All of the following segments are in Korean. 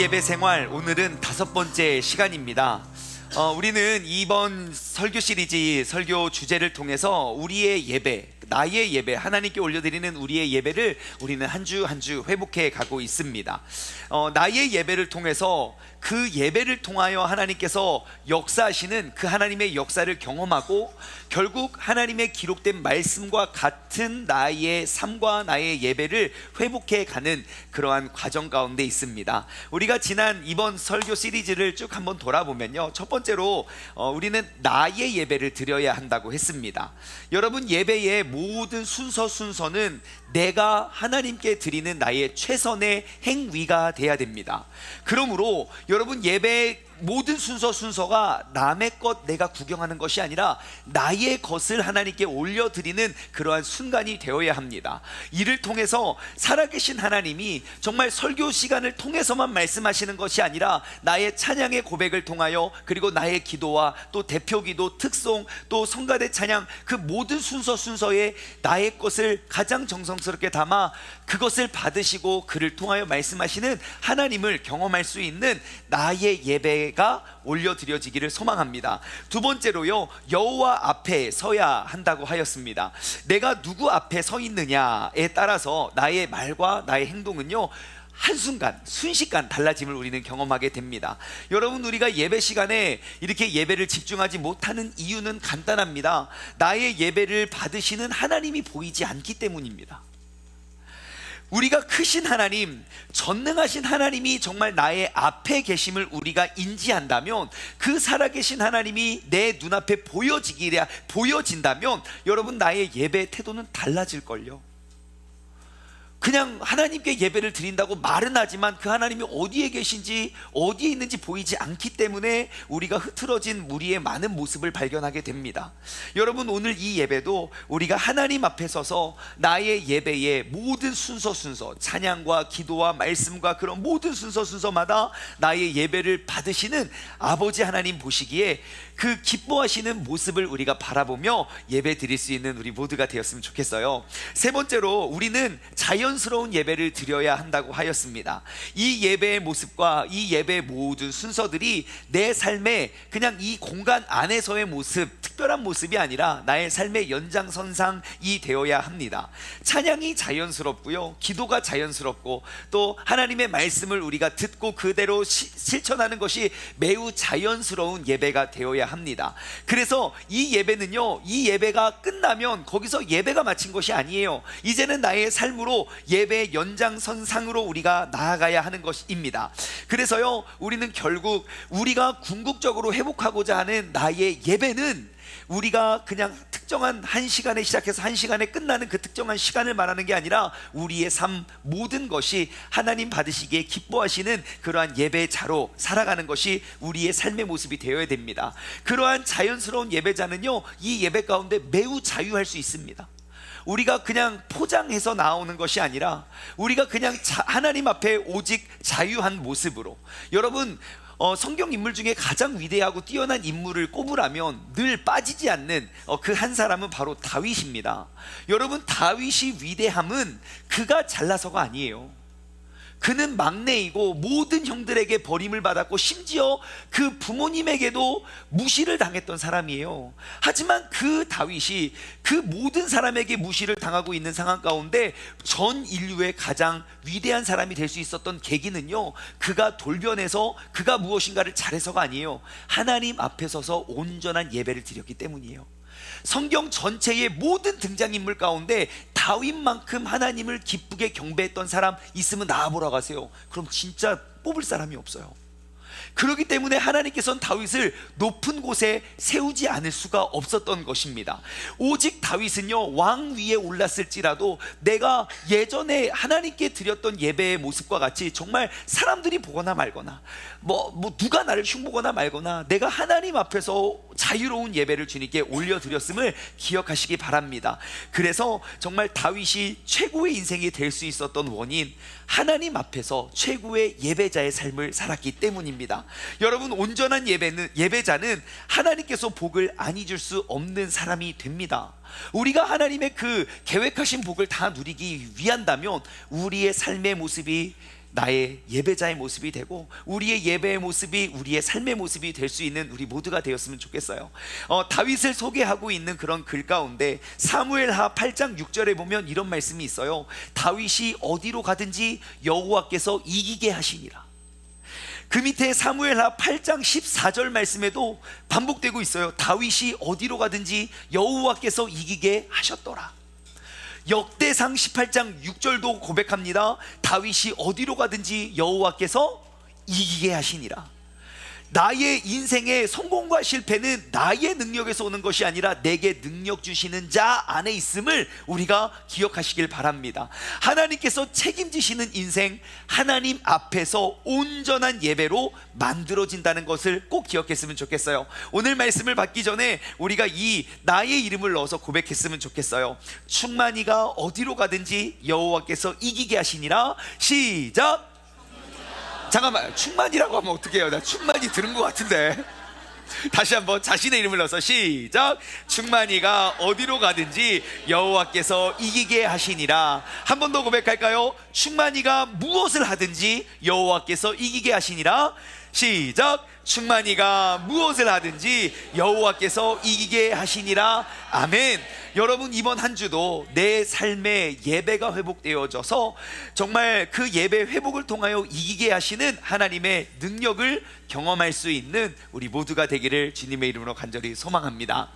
예배 생활, 오늘은 5번째 시간입니다. 우리는 이번 설교 시리즈 설교 주제를 통해서 우리의 예배, 나의 예배, 하나님께 올려드리는 우리의 예배를 우리는 한 주 한 주 회복해 가고 있습니다. 나의 예배를 통해서 그 예배를 통하여 하나님께서 역사하시는 그 하나님의 역사를 경험하고 결국 하나님의 기록된 말씀과 같은 나의 삶과 나의 예배를 회복해 가는 그러한 과정 가운데 있습니다. 우리가 지난 이번 설교 시리즈를 쭉 한번 돌아보면요, 첫 번째로 우리는 나의 예배를 드려야 한다고 했습니다. 여러분, 예배의 모든 순서는 내가 하나님께 드리는 나의 최선의 행위가 돼야 됩니다. 그러므로 여러분, 예배의 모든 순서가 남의 것 내가 구경하는 것이 아니라 나의 것을 하나님께 올려드리는 그러한 순간이 되어야 합니다. 이를 통해서 살아계신 하나님이 정말 설교 시간을 통해서만 말씀하시는 것이 아니라 나의 찬양의 고백을 통하여, 그리고 나의 기도와 또 대표기도, 특송, 또 성가대 찬양, 그 모든 순서에 나의 것을 가장 정성스럽게 담아 그것을 받으시고 그를 통하여 말씀하시는 하나님을 경험할 수 있는 나의 예배가 올려드려지기를 소망합니다. 두 번째로요, 여호와 앞에 서야 한다고 하였습니다. 내가 누구 앞에 서 있느냐에 따라서 나의 말과 나의 행동은요, 한순간, 순식간 달라짐을 우리는 경험하게 됩니다. 여러분, 우리가 예배 시간에 이렇게 예배를 집중하지 못하는 이유는 간단합니다. 나의 예배를 받으시는 하나님이 보이지 않기 때문입니다. 우리가 크신 하나님, 전능하신 하나님이 정말 나의 앞에 계심을 우리가 인지한다면, 그 살아계신 하나님이 내 눈앞에 보여진다면 여러분, 나의 예배 태도는 달라질걸요. 그냥 하나님께 예배를 드린다고 말은 하지만 그 하나님이 어디에 계신지, 어디에 있는지 보이지 않기 때문에 우리가 흐트러진 우리의 많은 모습을 발견하게 됩니다. 여러분, 오늘 이 예배도 우리가 하나님 앞에 서서 나의 예배의 모든 순서, 찬양과 기도와 말씀과 그런 모든 순서마다 나의 예배를 받으시는 아버지 하나님 보시기에 그 기뻐하시는 모습을 우리가 바라보며 예배 드릴 수 있는 우리 모두가 되었으면 좋겠어요. 세 번째로, 우리는 자연스러운 예배를 드려야 한다고 하였습니다. 이 예배의 모습과 이 예배의 모든 순서들이 내 삶에 그냥 이 공간 안에서의 모습, 특별한 모습이 아니라 나의 삶의 연장선상이 되어야 합니다. 찬양이 자연스럽고요, 기도가 자연스럽고, 또 하나님의 말씀을 우리가 듣고 그대로 실천하는 것이 매우 자연스러운 예배가 되어야 합니다. 그래서 이 예배는요, 이 예배가 끝나면 거기서 예배가 마친 것이 아니에요. 이제는 나의 삶으로 예배의 연장선상으로 우리가 나아가야 하는 것입니다. 그래서요, 우리는 결국 우리가 궁극적으로 회복하고자 하는 나의 예배는 우리가 그냥 특정한 한 시간에 시작해서 한 시간에 끝나는 그 특정한 시간을 말하는 게 아니라 우리의 삶 모든 것이 하나님 받으시기에 기뻐하시는 그러한 예배자로 살아가는 것이 우리의 삶의 모습이 되어야 됩니다. 그러한 자연스러운 예배자는요, 이 예배 가운데 매우 자유할 수 있습니다. 우리가 그냥 포장해서 나오는 것이 아니라 우리가 그냥 하나님 앞에 오직 자유한 모습으로, 여러분, 성경 인물 중에 가장 위대하고 뛰어난 인물을 꼽으라면 늘 빠지지 않는 그 한 사람은 바로 다윗입니다. 여러분, 다윗이 위대함은 그가 잘나서가 아니에요. 그는 막내이고 모든 형들에게 버림을 받았고 심지어 그 부모님에게도 무시를 당했던 사람이에요. 하지만 그 다윗이 그 모든 사람에게 무시를 당하고 있는 상황 가운데 전 인류의 가장 위대한 사람이 될 수 있었던 계기는요, 그가 돌변해서 그가 무엇인가를 잘해서가 아니에요. 하나님 앞에 서서 온전한 예배를 드렸기 때문이에요. 성경 전체의 모든 등장인물 가운데 다윗만큼 하나님을 기쁘게 경배했던 사람 있으면 나와보라고 하세요. 그럼 진짜 뽑을 사람이 없어요. 그렇기 때문에 하나님께서는 다윗을 높은 곳에 세우지 않을 수가 없었던 것입니다. 오직 다윗은요, 왕 위에 올랐을지라도 내가 예전에 하나님께 드렸던 예배의 모습과 같이 정말 사람들이 보거나 말거나 누가 나를 흉보거나 말거나 내가 하나님 앞에서 자유로운 예배를 주님께 올려드렸음을 기억하시기 바랍니다. 그래서 정말 다윗이 최고의 인생이 될 수 있었던 원인, 하나님 앞에서 최고의 예배자의 삶을 살았기 때문입니다. 여러분, 온전한 예배자는 하나님께서 복을 안 잊을 수 없는 사람이 됩니다. 우리가 하나님의 그 계획하신 복을 다 누리기 위한다면 우리의 삶의 모습이 나의 예배자의 모습이 되고 우리의 예배의 모습이 우리의 삶의 모습이 될 수 있는 우리 모두가 되었으면 좋겠어요. 다윗을 소개하고 있는 그런 글 가운데 사무엘하 8장 6절에 보면 이런 말씀이 있어요. 다윗이 어디로 가든지 여호와께서 이기게 하시니라. 그 밑에 사무엘하 8장 14절 말씀에도 반복되고 있어요. 다윗이 어디로 가든지 여호와께서 이기게 하셨더라. 역대상 18장 6절도 고백합니다. 다윗이 어디로 가든지 여호와께서 이기게 하시니라. 나의 인생의 성공과 실패는 나의 능력에서 오는 것이 아니라 내게 능력 주시는 자 안에 있음을 우리가 기억하시길 바랍니다. 하나님께서 책임지시는 인생, 하나님 앞에서 온전한 예배로 만들어진다는 것을 꼭 기억했으면 좋겠어요. 오늘 말씀을 받기 전에 우리가 이 나의 이름을 넣어서 고백했으면 좋겠어요. 충만이가 어디로 가든지 여호와께서 이기게 하시니라. 시작. 잠깐만, 충만이라고 하면 어떡해요? 나 충만이 들은 것 같은데. 다시 한번 자신의 이름을 넣어서 시작. 충만이가 어디로 가든지 여호와께서 이기게 하시니라. 한 번 더 고백할까요? 충만이가 무엇을 하든지 여호와께서 이기게 하시니라. 시작. 충만이가 무엇을 하든지 여호와께서 이기게 하시니라. 아멘. 여러분, 이번 한 주도 내 삶의 예배가 회복되어져서 정말 그 예배 회복을 통하여 이기게 하시는 하나님의 능력을 경험할 수 있는 우리 모두가 되기를 주님의 이름으로 간절히 소망합니다.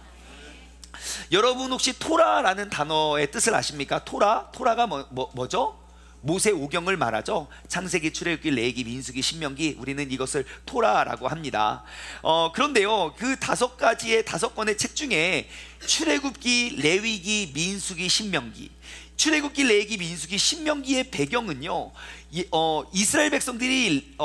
여러분, 혹시 토라라는 단어의 뜻을 아십니까? 토라가 뭐죠? 모세 오경을 말하죠. 창세기, 출애굽기, 레위기, 민수기, 신명기, 우리는 이것을 토라라고 합니다. 그런데요, 그 5권의 책 중에 출애굽기, 레위기, 민수기, 신명기, 출애굽기, 레위기, 민수기, 신명기의 배경은요, 이스라엘 백성들이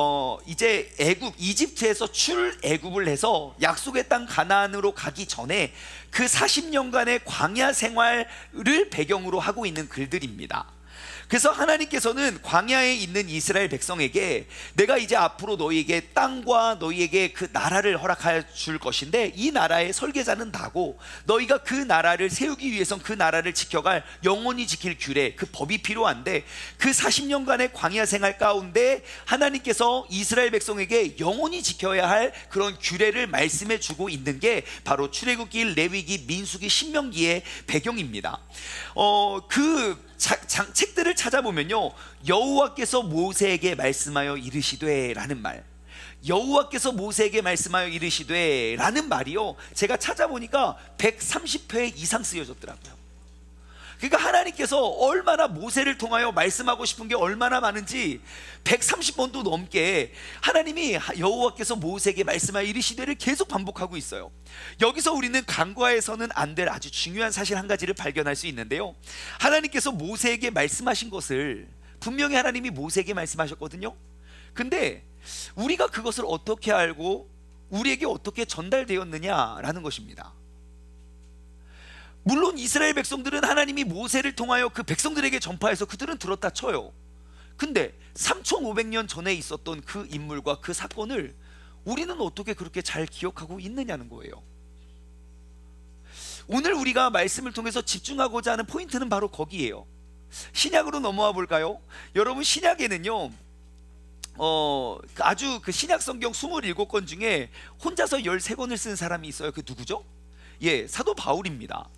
이제 이집트에서 출애굽을 해서 약속의 땅 가나안으로 가기 전에 그 40년간의 광야 생활을 배경으로 하고 있는 글들입니다. 그래서 하나님께서는 광야에 있는 이스라엘 백성에게 내가 이제 앞으로 너희에게 땅과 너희에게 그 나라를 허락해 줄 것인데 이 나라의 설계자는 나고 너희가 그 나라를 세우기 위해선 그 나라를 지켜갈 영원히 지킬 규례, 그 법이 필요한데 그 40년간의 광야 생활 가운데 하나님께서 이스라엘 백성에게 영원히 지켜야 할 그런 규례를 말씀해 주고 있는 게 바로 출애굽기, 레위기, 민수기, 신명기의 배경입니다. 책들을 찾아보면요, 여호와께서 모세에게 말씀하여 이르시되 라는 말, 여호와께서 모세에게 말씀하여 이르시되 라는 말이요, 제가 찾아보니까 130회 이상 쓰여졌더라고요. 그러니까 하나님께서 얼마나 모세를 통하여 말씀하고 싶은 게 얼마나 많은지 130번도 넘게 하나님이 여호와께서 모세에게 말씀하여 이르시되를 계속 반복하고 있어요. 여기서 우리는 간과해서는 안 될 아주 중요한 사실 한 가지를 발견할 수 있는데요, 하나님께서 모세에게 말씀하신 것을 분명히 하나님이 모세에게 말씀하셨거든요. 근데 우리가 그것을 어떻게 알고 우리에게 어떻게 전달되었느냐라는 것입니다. 물론 이스라엘 백성들은 하나님이 모세를 통하여 그 백성들에게 전파해서 그들은 들었다 쳐요. 근데 3500년 전에 있었던 그 인물과 그 사건을 우리는 어떻게 그렇게 잘 기억하고 있느냐는 거예요. 오늘 우리가 말씀을 통해서 집중하고자 하는 포인트는 바로 거기에요. 신약으로 넘어와 볼까요? 여러분, 신약에는요, 아주 그 신약 성경 27권 중에 혼자서 13권을 쓴 사람이 있어요. 그 누구죠? 예, 사도 바울입니다.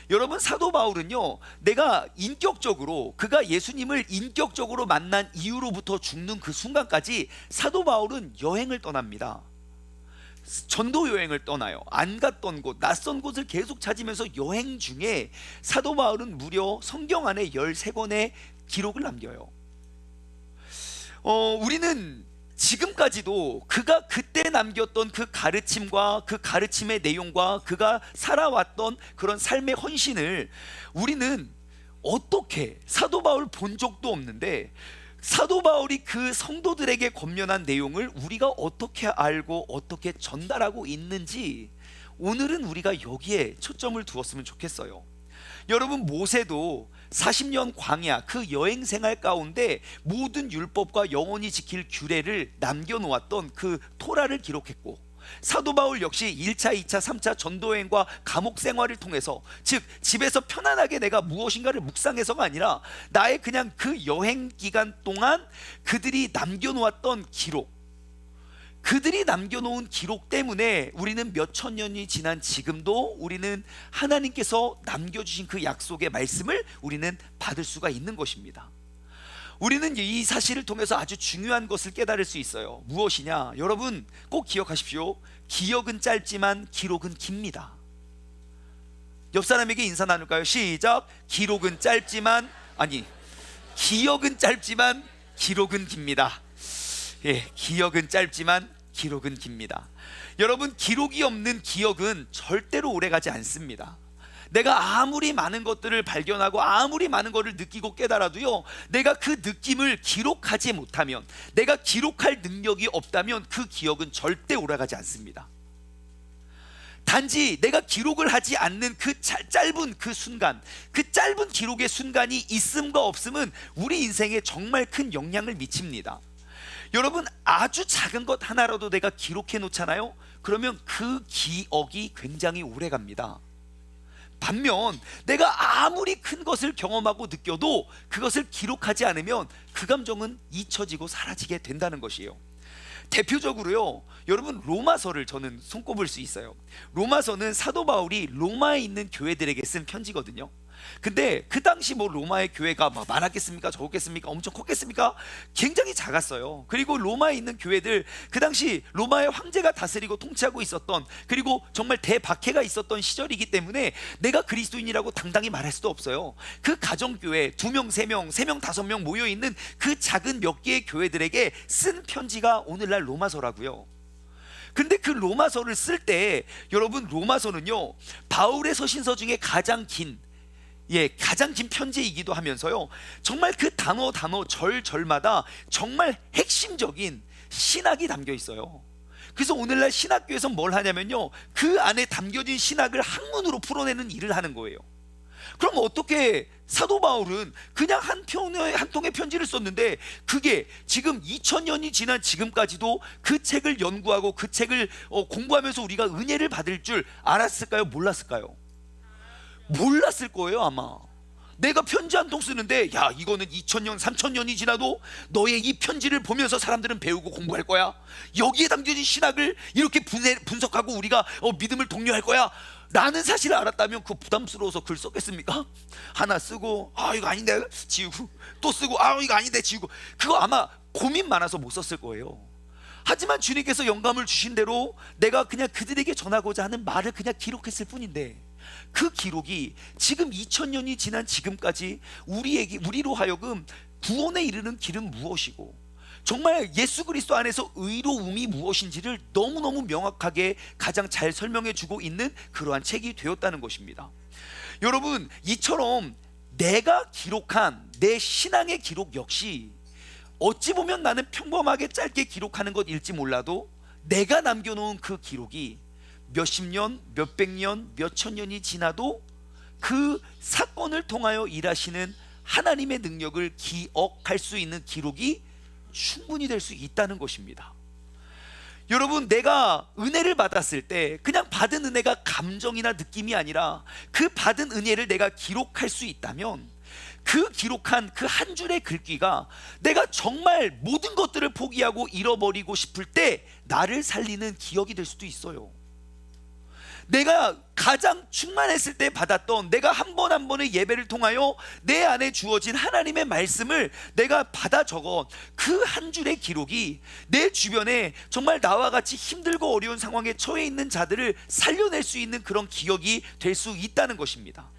여러분, 사도 바울은요, 내가 인격적으로 그가 예수님을 인격적으로 만난 이후로부터 죽는 그 순간까지 사도 바울은 여행을 떠납니다. 전도 여행을 떠나요. 안 갔던 곳, 낯선 곳을 계속 찾으면서 여행 중에 사도 바울은 무려 성경 안에 13권의 기록을 남겨요. 우리는 지금까지도 그가 그때 남겼던 그 가르침과 그 가르침의 내용과 그가 살아왔던 그런 삶의 헌신을 우리는 어떻게, 사도 바울 본 적도 없는데 사도 바울이 그 성도들에게 권면한 내용을 우리가 어떻게 알고 어떻게 전달하고 있는지 오늘은 우리가 여기에 초점을 두었으면 좋겠어요. 여러분, 모세도 40년 광야 그 여행 생활 가운데 모든 율법과 영원히 지킬 규례를 남겨놓았던 그 토라를 기록했고, 사도 바울 역시 1차, 2차, 3차 전도여행과 감옥 생활을 통해서, 즉 집에서 편안하게 내가 무엇인가를 묵상해서가 아니라 나의 그냥 그 여행 기간 동안 그들이 남겨놓았던 기록, 그들이 남겨놓은 기록 때문에 우리는 몇천 년이 지난 지금도 우리는 하나님께서 남겨주신 그 약속의 말씀을 우리는 받을 수가 있는 것입니다. 우리는 이 사실을 통해서 아주 중요한 것을 깨달을 수 있어요. 무엇이냐? 여러분 꼭 기억하십시오. 기억은 짧지만 기록은 깁니다. 옆 사람에게 인사 나눌까요? 시작. 기록은 짧지만, 아니, 기억은 짧지만 기록은 깁니다. 예, 기억은 짧지만 기록은 깁니다. 여러분, 기록이 없는 기억은 절대로 오래가지 않습니다. 내가 아무리 많은 것들을 발견하고 아무리 많은 것을 느끼고 깨달아도요, 내가 그 느낌을 기록하지 못하면, 내가 기록할 능력이 없다면 그 기억은 절대 오래가지 않습니다. 단지 내가 기록을 하지 않는 그 짧은 그 순간, 그 짧은 기록의 순간이 있음과 없음은 우리 인생에 정말 큰 영향을 미칩니다. 여러분, 아주 작은 것 하나라도 내가 기록해 놓잖아요. 그러면 그 기억이 굉장히 오래 갑니다. 반면 내가 아무리 큰 것을 경험하고 느껴도 그것을 기록하지 않으면 그 감정은 잊혀지고 사라지게 된다는 것이에요. 대표적으로요, 여러분, 로마서를 저는 손꼽을 수 있어요. 로마서는 사도 바울이 로마에 있는 교회들에게 쓴 편지거든요. 근데 그 당시 뭐 로마의 교회가 막 많았겠습니까? 적었겠습니까? 엄청 컸겠습니까? 굉장히 작았어요. 그리고 로마에 있는 교회들, 그 당시 로마의 황제가 다스리고 통치하고 있었던, 그리고 정말 대박해가 있었던 시절이기 때문에 내가 그리스도인이라고 당당히 말할 수도 없어요. 그 가정교회 2명, 3명, 3명, 5명 모여있는 그 작은 몇 개의 교회들에게 쓴 편지가 오늘날 로마서라고요. 근데 그 로마서를 쓸 때, 여러분, 로마서는요, 바울의 서신서 중에 가장 긴 편지이기도 하면서요, 정말 그 단어 절마다 정말 핵심적인 신학이 담겨 있어요. 그래서 오늘날 신학교에서 뭘 하냐면요, 그 안에 담겨진 신학을 학문으로 풀어내는 일을 하는 거예요. 그럼 어떻게 사도 바울은 그냥 한 통의 편지를 썼는데 그게 지금 2000년이 지난 지금까지도 그 책을 연구하고 그 책을 공부하면서 우리가 은혜를 받을 줄 알았을까요? 몰랐을까요? 몰랐을 거예요. 아마 내가 편지 한 통 쓰는데, 야, 이거는 2000년 3000년이 지나도 너의 이 편지를 보면서 사람들은 배우고 공부할 거야. 여기에 담겨진 신학을 이렇게 분석하고 우리가 믿음을 독려할 거야 라는 사실을 알았다면 그 부담스러워서 글 썼겠습니까? 하나 쓰고 이거 아닌데 지우고, 또 쓰고 이거 아닌데 지우고, 그거 아마 고민 많아서 못 썼을 거예요. 하지만 주님께서 영감을 주신 대로 내가 그냥 그들에게 전하고자 하는 말을 그냥 기록했을 뿐인데, 그 기록이 지금 2000년이 지난 지금까지 우리로 하여금 구원에 이르는 길은 무엇이고, 정말 예수 그리스도 안에서 의로움이 무엇인지를 너무너무 명확하게 가장 잘 설명해 주고 있는 그러한 책이 되었다는 것입니다. 여러분, 이처럼 내가 기록한 내 신앙의 기록 역시 어찌 보면 나는 평범하게 짧게 기록하는 것일지 몰라도 내가 남겨놓은 그 기록이 몇십 년, 몇백 년, 몇천 년이 지나도 그 사건을 통하여 일하시는 하나님의 능력을 기억할 수 있는 기록이 충분히 될 수 있다는 것입니다. 여러분, 내가 은혜를 받았을 때 그냥 받은 은혜가 감정이나 느낌이 아니라 그 받은 은혜를 내가 기록할 수 있다면, 그 기록한 그 한 줄의 글귀가 내가 정말 모든 것들을 포기하고 잃어버리고 싶을 때 나를 살리는 기억이 될 수도 있어요. 내가 가장 충만했을 때 받았던, 내가 한 번 한 번의 예배를 통하여 내 안에 주어진 하나님의 말씀을 내가 받아 적은 그 한 줄의 기록이 내 주변에 정말 나와 같이 힘들고 어려운 상황에 처해 있는 자들을 살려낼 수 있는 그런 기억이 될 수 있다는 것입니다.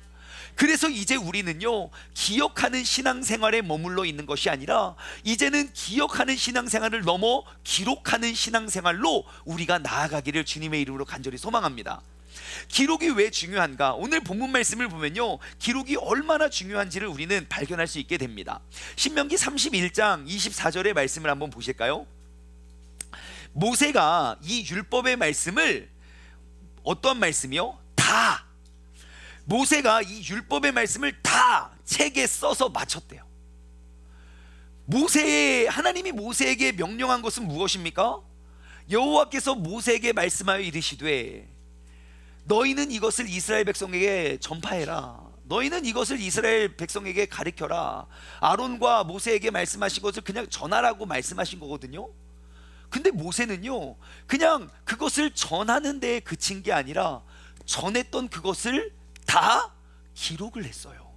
그래서 이제 우리는요, 기억하는 신앙생활에 머물러 있는 것이 아니라 이제는 기억하는 신앙생활을 넘어 기록하는 신앙생활로 우리가 나아가기를 주님의 이름으로 간절히 소망합니다. 기록이 왜 중요한가? 오늘 본문 말씀을 보면요, 기록이 얼마나 중요한지를 우리는 발견할 수 있게 됩니다. 신명기 31장 24절의 말씀을 한번 보실까요? 모세가 이 율법의 말씀을, 어떤 말씀이요? 다, 모세가 이 율법의 말씀을 다 책에 써서 마쳤대요. 하나님이 모세에게 명령한 것은 무엇입니까? 여호와께서 모세에게 말씀하여 이르시되 너희는 이것을 이스라엘 백성에게 전파해라. 너희는 이것을 이스라엘 백성에게 가르쳐라. 아론과 모세에게 말씀하신 것을 그냥 전하라고 말씀하신 거거든요. 근데 모세는요, 그냥 그것을 전하는 데에 그친 게 아니라 전했던 그것을 다 기록을 했어요.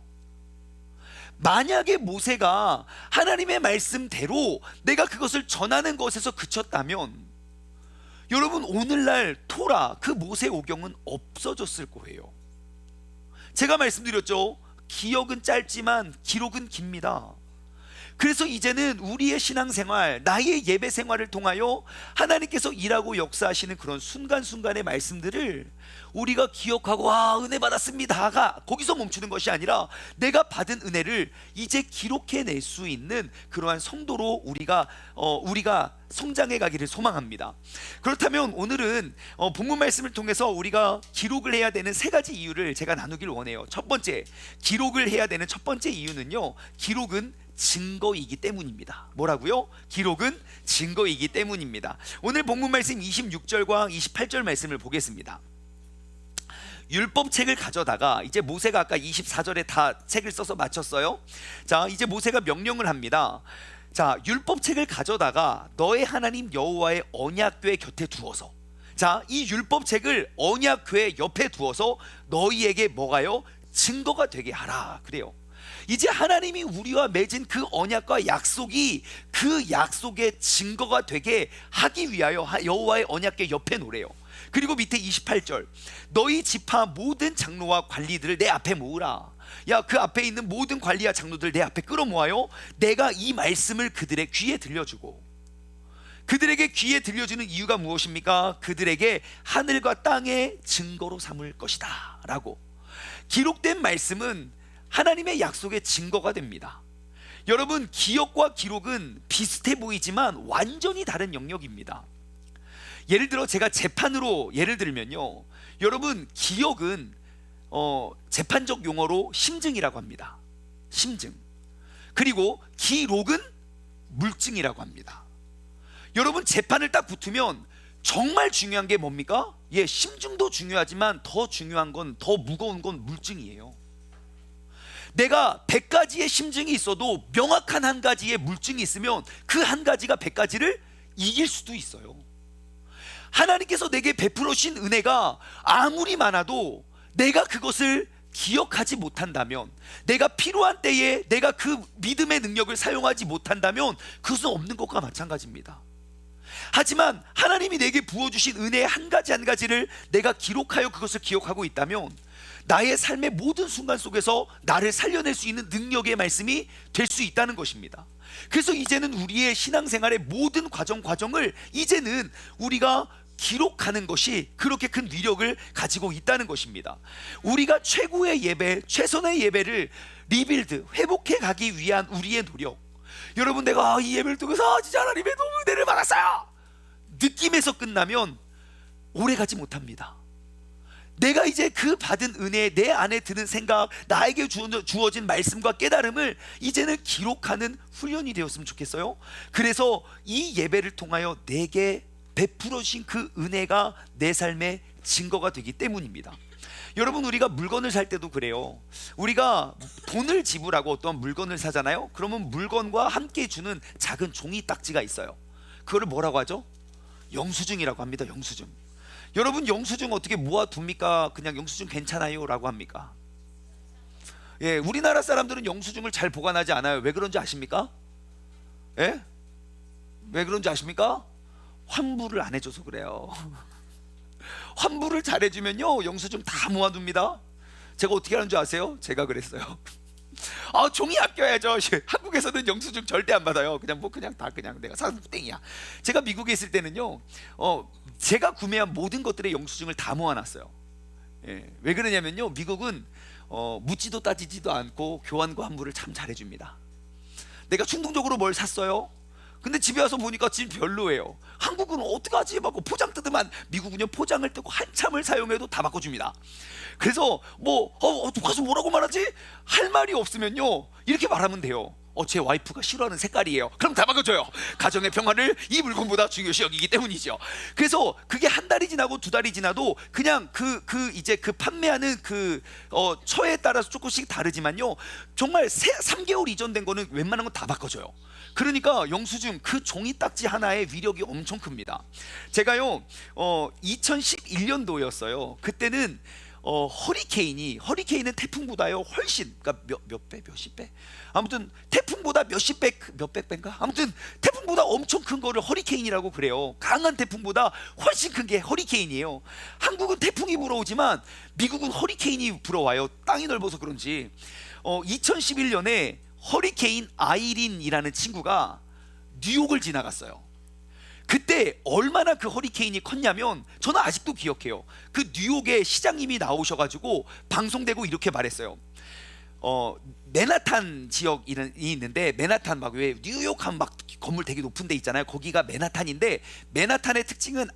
만약에 모세가 하나님의 말씀대로 내가 그것을 전하는 것에서 그쳤다면 여러분, 오늘날 토라, 그 모세오경은 없어졌을 거예요. 제가 말씀드렸죠, 기억은 짧지만 기록은 깁니다. 그래서 이제는 우리의 신앙생활, 나의 예배 생활을 통하여 하나님께서 일하고 역사하시는 그런 순간순간의 말씀들을 우리가 기억하고 은혜 받았습니다가 거기서 멈추는 것이 아니라 내가 받은 은혜를 이제 기록해낼 수 있는 그러한 성도로 우리가 성장해 가기를 소망합니다. 그렇다면 오늘은 본문 말씀을 통해서 우리가 기록을 해야 되는 세 가지 이유를 제가 나누길 원해요. 첫 번째, 기록을 해야 되는 첫 번째 이유는요, 기록은 증거이기 때문입니다. 뭐라고요? 기록은 증거이기 때문입니다. 오늘 본문 말씀 26절과 28절 말씀을 보겠습니다. 율법책을 가져다가, 이제 모세가 아까 24절에 다 책을 써서 마쳤어요. 자, 이제 모세가 명령을 합니다. 자, 율법책을 가져다가 너의 하나님 여호와의 언약궤 곁에 두어서, 자, 이 율법책을 언약궤 옆에 두어서 너희에게 뭐가요? 증거가 되게 하라. 그래요. 이제 하나님이 우리와 맺은 그 언약과 약속이 그 약속의 증거가 되게 하기 위하여 여호와의 언약궤 옆에 놓으래요. 그리고 밑에 28절, 너희 지파 모든 장로와 관리들을 내 앞에 모으라. 야, 그 앞에 있는 모든 관리와 장로들 내 앞에 끌어모아요. 내가 이 말씀을 그들의 귀에 들려주고, 그들에게 귀에 들려주는 이유가 무엇입니까? 그들에게 하늘과 땅의 증거로 삼을 것이다 라고. 기록된 말씀은 하나님의 약속의 증거가 됩니다. 여러분, 기억과 기록은 비슷해 보이지만 완전히 다른 영역입니다. 예를 들어 제가 재판으로 예를 들면요, 여러분, 기억은 재판적 용어로 심증이라고 합니다. 심증. 그리고 기록은 물증이라고 합니다. 여러분, 재판을 딱 붙으면 정말 중요한 게 뭡니까? 예, 심증도 중요하지만 더 중요한 건, 더 무거운 건 물증이에요. 내가 100가지의 심증이 있어도 명확한 한 가지의 물증이 있으면 그 한 가지가 100가지를 이길 수도 있어요. 하나님께서 내게 베풀어 주신 은혜가 아무리 많아도 내가 그것을 기억하지 못한다면, 내가 필요한 때에 내가 그 믿음의 능력을 사용하지 못한다면 그것은 없는 것과 마찬가지입니다. 하지만 하나님이 내게 부어주신 은혜의 한 가지 한 가지를 내가 기록하여 그것을 기억하고 있다면 나의 삶의 모든 순간 속에서 나를 살려낼 수 있는 능력의 말씀이 될 수 있다는 것입니다. 그래서 이제는 우리의 신앙생활의 모든 과정을 이제는 우리가 기록하는 것이 그렇게 큰 위력을 가지고 있다는 것입니다. 우리가 최고의 예배, 최선의 예배를 리빌드, 회복해 가기 위한 우리의 노력, 여러분, 내가 이 예배를 통해서 진짜 하나님의 너무 은혜를 받았어요 느낌에서 끝나면 오래 가지 못합니다. 내가 이제 그 받은 은혜, 내 안에 드는 생각, 나에게 주어진 말씀과 깨달음을 이제는 기록하는 훈련이 되었으면 좋겠어요. 그래서 이 예배를 통하여 내게 베풀어 주신 그 은혜가 내 삶의 증거가 되기 때문입니다. 여러분, 우리가 물건을 살 때도 그래요. 우리가 돈을 지불하고 어떤 물건을 사잖아요. 그러면 물건과 함께 주는 작은 종이 딱지가 있어요. 그거를 뭐라고 하죠? 영수증이라고 합니다. 영수증. 여러분, 영수증 어떻게 모아둡니까? 그냥 영수증 괜찮아요 라고 합니까? 예, 우리나라 사람들은 영수증을 잘 보관하지 않아요. 왜 그런지 아십니까? 예? 왜 그런지 아십니까? 환불을 안 해줘서 그래요. 환불을 잘해주면요, 영수증 다 모아둡니다. 제가 어떻게 하는 줄 아세요? 제가 그랬어요. 종이 아껴야죠. 한국에서는 영수증 절대 안 받아요. 그냥 내가 사서 땡이야. 제가 미국에 있을 때는요, 제가 구매한 모든 것들의 영수증을 다 모아놨어요. 예, 왜 그러냐면요, 미국은 묻지도 따지지도 않고 교환과 환불을 참 잘해줍니다. 내가 충동적으로 뭘 샀어요? 근데 집에 와서 보니까 진짜 별로예요. 한국은 어떡하지? 막 포장 뜯으면, 미국은요 포장을 뜯고 한참을 사용해도 다 바꿔줍니다. 그래서 가서 뭐라고 말하지? 할 말이 없으면요 이렇게 말하면 돼요. 제 와이프가 싫어하는 색깔이에요. 그럼 다 바꿔줘요. 가정의 평화를 이 물건보다 중요시 여기기 때문이죠. 그래서 그게 한 달이 지나고 두 달이 지나도 그냥 이제 그 판매하는 처에 따라서 조금씩 다르지만요, 정말 3개월 이전 된 거는 웬만한 건 다 바꿔줘요. 그러니까 영수증 그 종이 딱지 하나의 위력이 엄청 큽니다. 제가요 2011년도였어요. 그때는 허리케인은 태풍보다요 훨씬, 그러니까 몇십 배? 아무튼 태풍보다 몇백 배인가? 아무튼 태풍보다 엄청 큰 거를 허리케인이라고 그래요. 강한 태풍보다 훨씬 큰 게 허리케인이에요. 한국은 태풍이 불어오지만 미국은 허리케인이 불어와요. 땅이 넓어서 그런지. 2011년에 허리케인 아이린이라는 친구가 뉴욕을 지나갔어요. 그때 얼마나 그 허리케인이 컸냐면, 저는 아직도 기억해요. 그 뉴욕의 시장님이 나오셔가지고 방송되고 이렇게 말했어요. 맨하탄 지역이 있는데, 맨하탄 막 왜 뉴욕 하면 막 건물 되게 높은 데 있잖아요. 거기가 맨하탄인데, 맨하탄의 특징은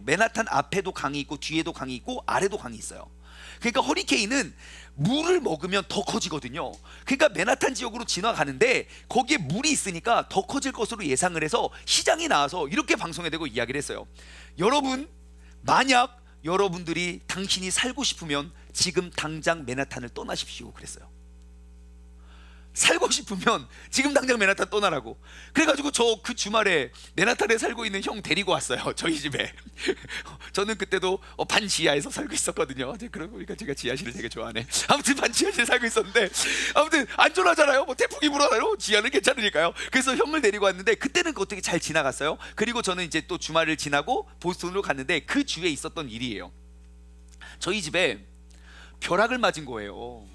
맨하탄 앞에도 강이 있고 뒤에도 강이 있고 아래도 강이 있어요. 그러니까 허리케인은 물을 먹으면 더 커지거든요. 그러니까 맨하탄 지역으로 지나가는데 거기에 물이 있으니까 더 커질 것으로 예상을 해서 시장이 나와서 이렇게 방송에 대고 이야기를 했어요. 여러분, 만약 여러분들이 당신이 살고 싶으면 지금 당장 맨하탄을 떠나십시오 그랬어요. 살고 싶으면 지금 당장 맨하탄 떠나라고. 그래가지고 저 그 주말에 맨하탄에 살고 있는 형 데리고 왔어요, 저희 집에. 저는 그때도 반지하에서 살고 있었거든요. 그러고 보니까 제가 지하실을 되게 좋아하네. 아무튼 반지하실에 살고 있었는데, 아무튼 안전하잖아요. 뭐 태풍이 불어나요, 지하는 괜찮으니까요. 그래서 형을 데리고 왔는데 그때는 어떻게 잘 지나갔어요. 그리고 저는 이제 또 주말을 지나고 보스턴으로 갔는데 그 주에 있었던 일이에요. 저희 집에 벼락을 맞은 거예요.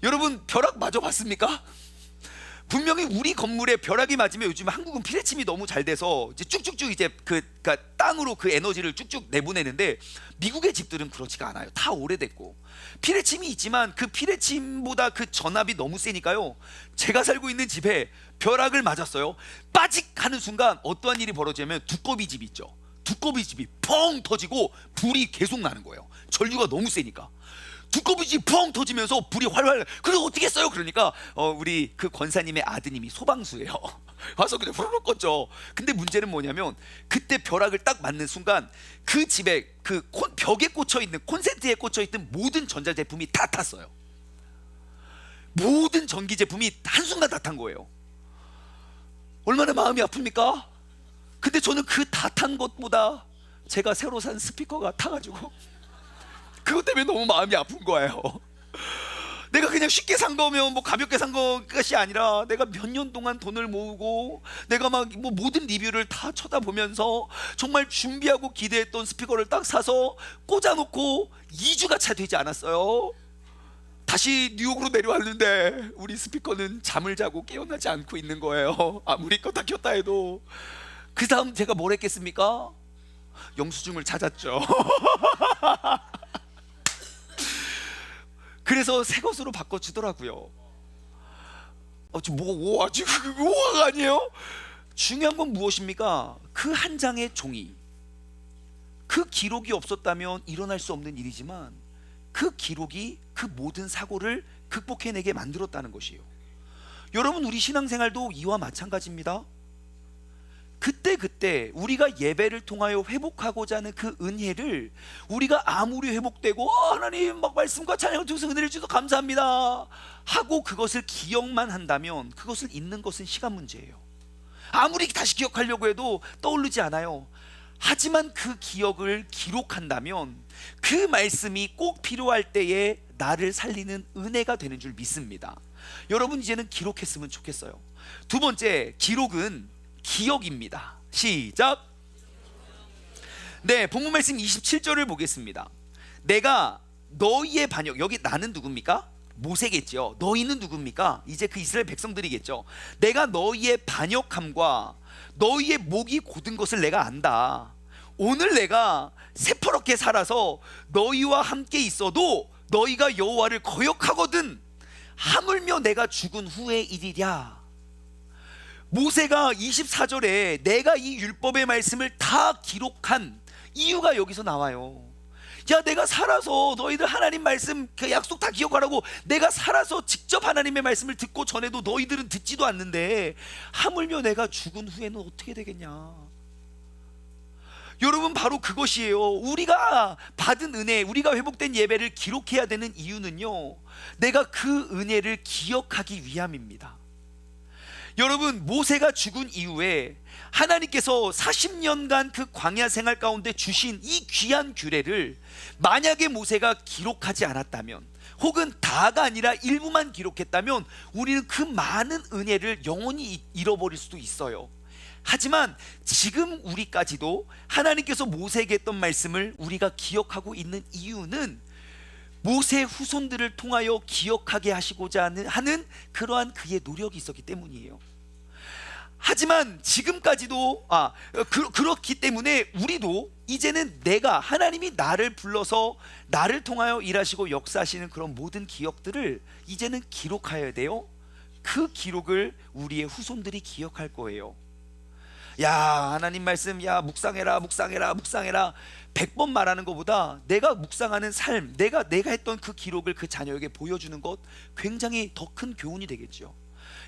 여러분, 벼락 맞아봤습니까? 분명히 우리 건물에 벼락이 맞으면, 요즘 한국은 피레침이 너무 잘 돼서 이제 쭉쭉쭉 이제 그러니까 땅으로 그 에너지를 쭉쭉 내보내는데, 미국의 집들은 그렇지가 않아요. 다 오래됐고 피레침이 있지만 그 피레침보다 그 전압이 너무 세니까요. 제가 살고 있는 집에 벼락을 맞았어요. 빠직 하는 순간 어떠한 일이 벌어지냐면, 두꺼비 집 있죠. 두꺼비 집이 펑 터지고 불이 계속 나는 거예요. 전류가 너무 세니까. 두꺼비집이 펑 터지면서 불이 활활. 그래서 어떻게 했어요? 그러니까 우리 그 권사님의 아드님이 소방수예요. 와서 그냥 후루룩 껐죠. 근데 문제는 뭐냐면, 그때 벼락을 딱 맞는 순간 그 집에 벽에 꽂혀있는, 콘센트에 꽂혀있던 모든 전자제품이 다 탔어요. 모든 전기제품이 한순간 다 탄 거예요. 얼마나 마음이 아픕니까? 근데 저는 그 다 탄 것보다 제가 새로 산 스피커가 타가지고 그것 때문에 너무 마음이 아픈 거예요. 내가 그냥 쉽게 산 거면, 뭐 가볍게 산 것이 아니라, 내가 몇 년 동안 돈을 모으고 내가 막 뭐 모든 리뷰를 다 쳐다보면서 정말 준비하고 기대했던 스피커를 딱 사서 꽂아놓고 2주가 채 되지 않았어요. 다시 뉴욕으로 내려왔는데 우리 스피커는 잠을 자고 깨어나지 않고 있는 거예요. 아무리 껐다 켰다 해도. 그 다음 제가 뭘 했겠습니까? 영수증을 찾았죠. 그래서 새 것으로 바꿔주더라고요. 지금 지금 오화가 아니에요? 중요한 건 무엇입니까? 그 한 장의 종이, 그 기록이 없었다면 일어날 수 없는 일이지만 그 기록이 그 모든 사고를 극복해내게 만들었다는 것이에요. 여러분, 우리 신앙생활도 이와 마찬가지입니다. 그때 우리가 예배를 통하여 회복하고자 하는 그 은혜를, 우리가 아무리 회복되고 하나님 막 말씀과 찬양을 통해서 은혜를 주셔서 감사합니다 하고 그것을 기억만 한다면, 그것을 잊는 것은 시간 문제예요. 아무리 다시 기억하려고 해도 떠오르지 않아요. 하지만 그 기억을 기록한다면 그 말씀이 꼭 필요할 때에 나를 살리는 은혜가 되는 줄 믿습니다. 여러분, 이제는 기록했으면 좋겠어요. 두 번째, 기록은 기억입니다. 시작. 네, 본문 말씀 27절을 보겠습니다. 내가 너희의 반역, 여기 나는 누굽니까? 모세겠죠. 너희는 누굽니까? 이제 그 이스라엘 백성들이겠죠. 내가 너희의 반역함과 너희의 목이 곧은 것을 내가 안다. 오늘 내가 새퍼렇게 살아서 너희와 함께 있어도 너희가 여호와를 거역하거든. 하물며 내가 죽은 후의 일이랴. 모세가 24절에 내가 이 율법의 말씀을 다 기록한 이유가 여기서 나와요. 야, 내가 살아서 너희들 하나님 말씀 그 약속 다 기억하라고 내가 살아서 직접 하나님의 말씀을 듣고 전해도 너희들은 듣지도 않는데 하물며 내가 죽은 후에는 어떻게 되겠냐. 여러분, 바로 그것이에요. 우리가 받은 은혜, 우리가 회복된 예배를 기록해야 되는 이유는요, 내가 그 은혜를 기억하기 위함입니다. 여러분, 모세가 죽은 이후에 하나님께서 40년간 그 광야 생활 가운데 주신 이 귀한 규례를 만약에 모세가 기록하지 않았다면, 혹은 다가 아니라 일부만 기록했다면 우리는 그 많은 은혜를 영원히 잃어버릴 수도 있어요. 하지만 지금 우리까지도 하나님께서 모세에게 했던 말씀을 우리가 기억하고 있는 이유는 모세 후손들을 통하여 기억하게 하시고자 하는 그러한 그의 노력이 있었기 때문이에요. 하지만 지금까지도 그렇기 때문에 우리도 이제는 내가, 하나님이 나를 불러서 나를 통하여 일하시고 역사하시는 그런 모든 기억들을 이제는 기록해야 돼요. 그 기록을 우리의 후손들이 기억할 거예요. 야, 하나님 말씀, 야, 묵상해라 100번 말하는 것보다 내가 묵상하는 삶, 내가 했던 그 기록을 그 자녀에게 보여주는 것, 굉장히 더 큰 교훈이 되겠죠.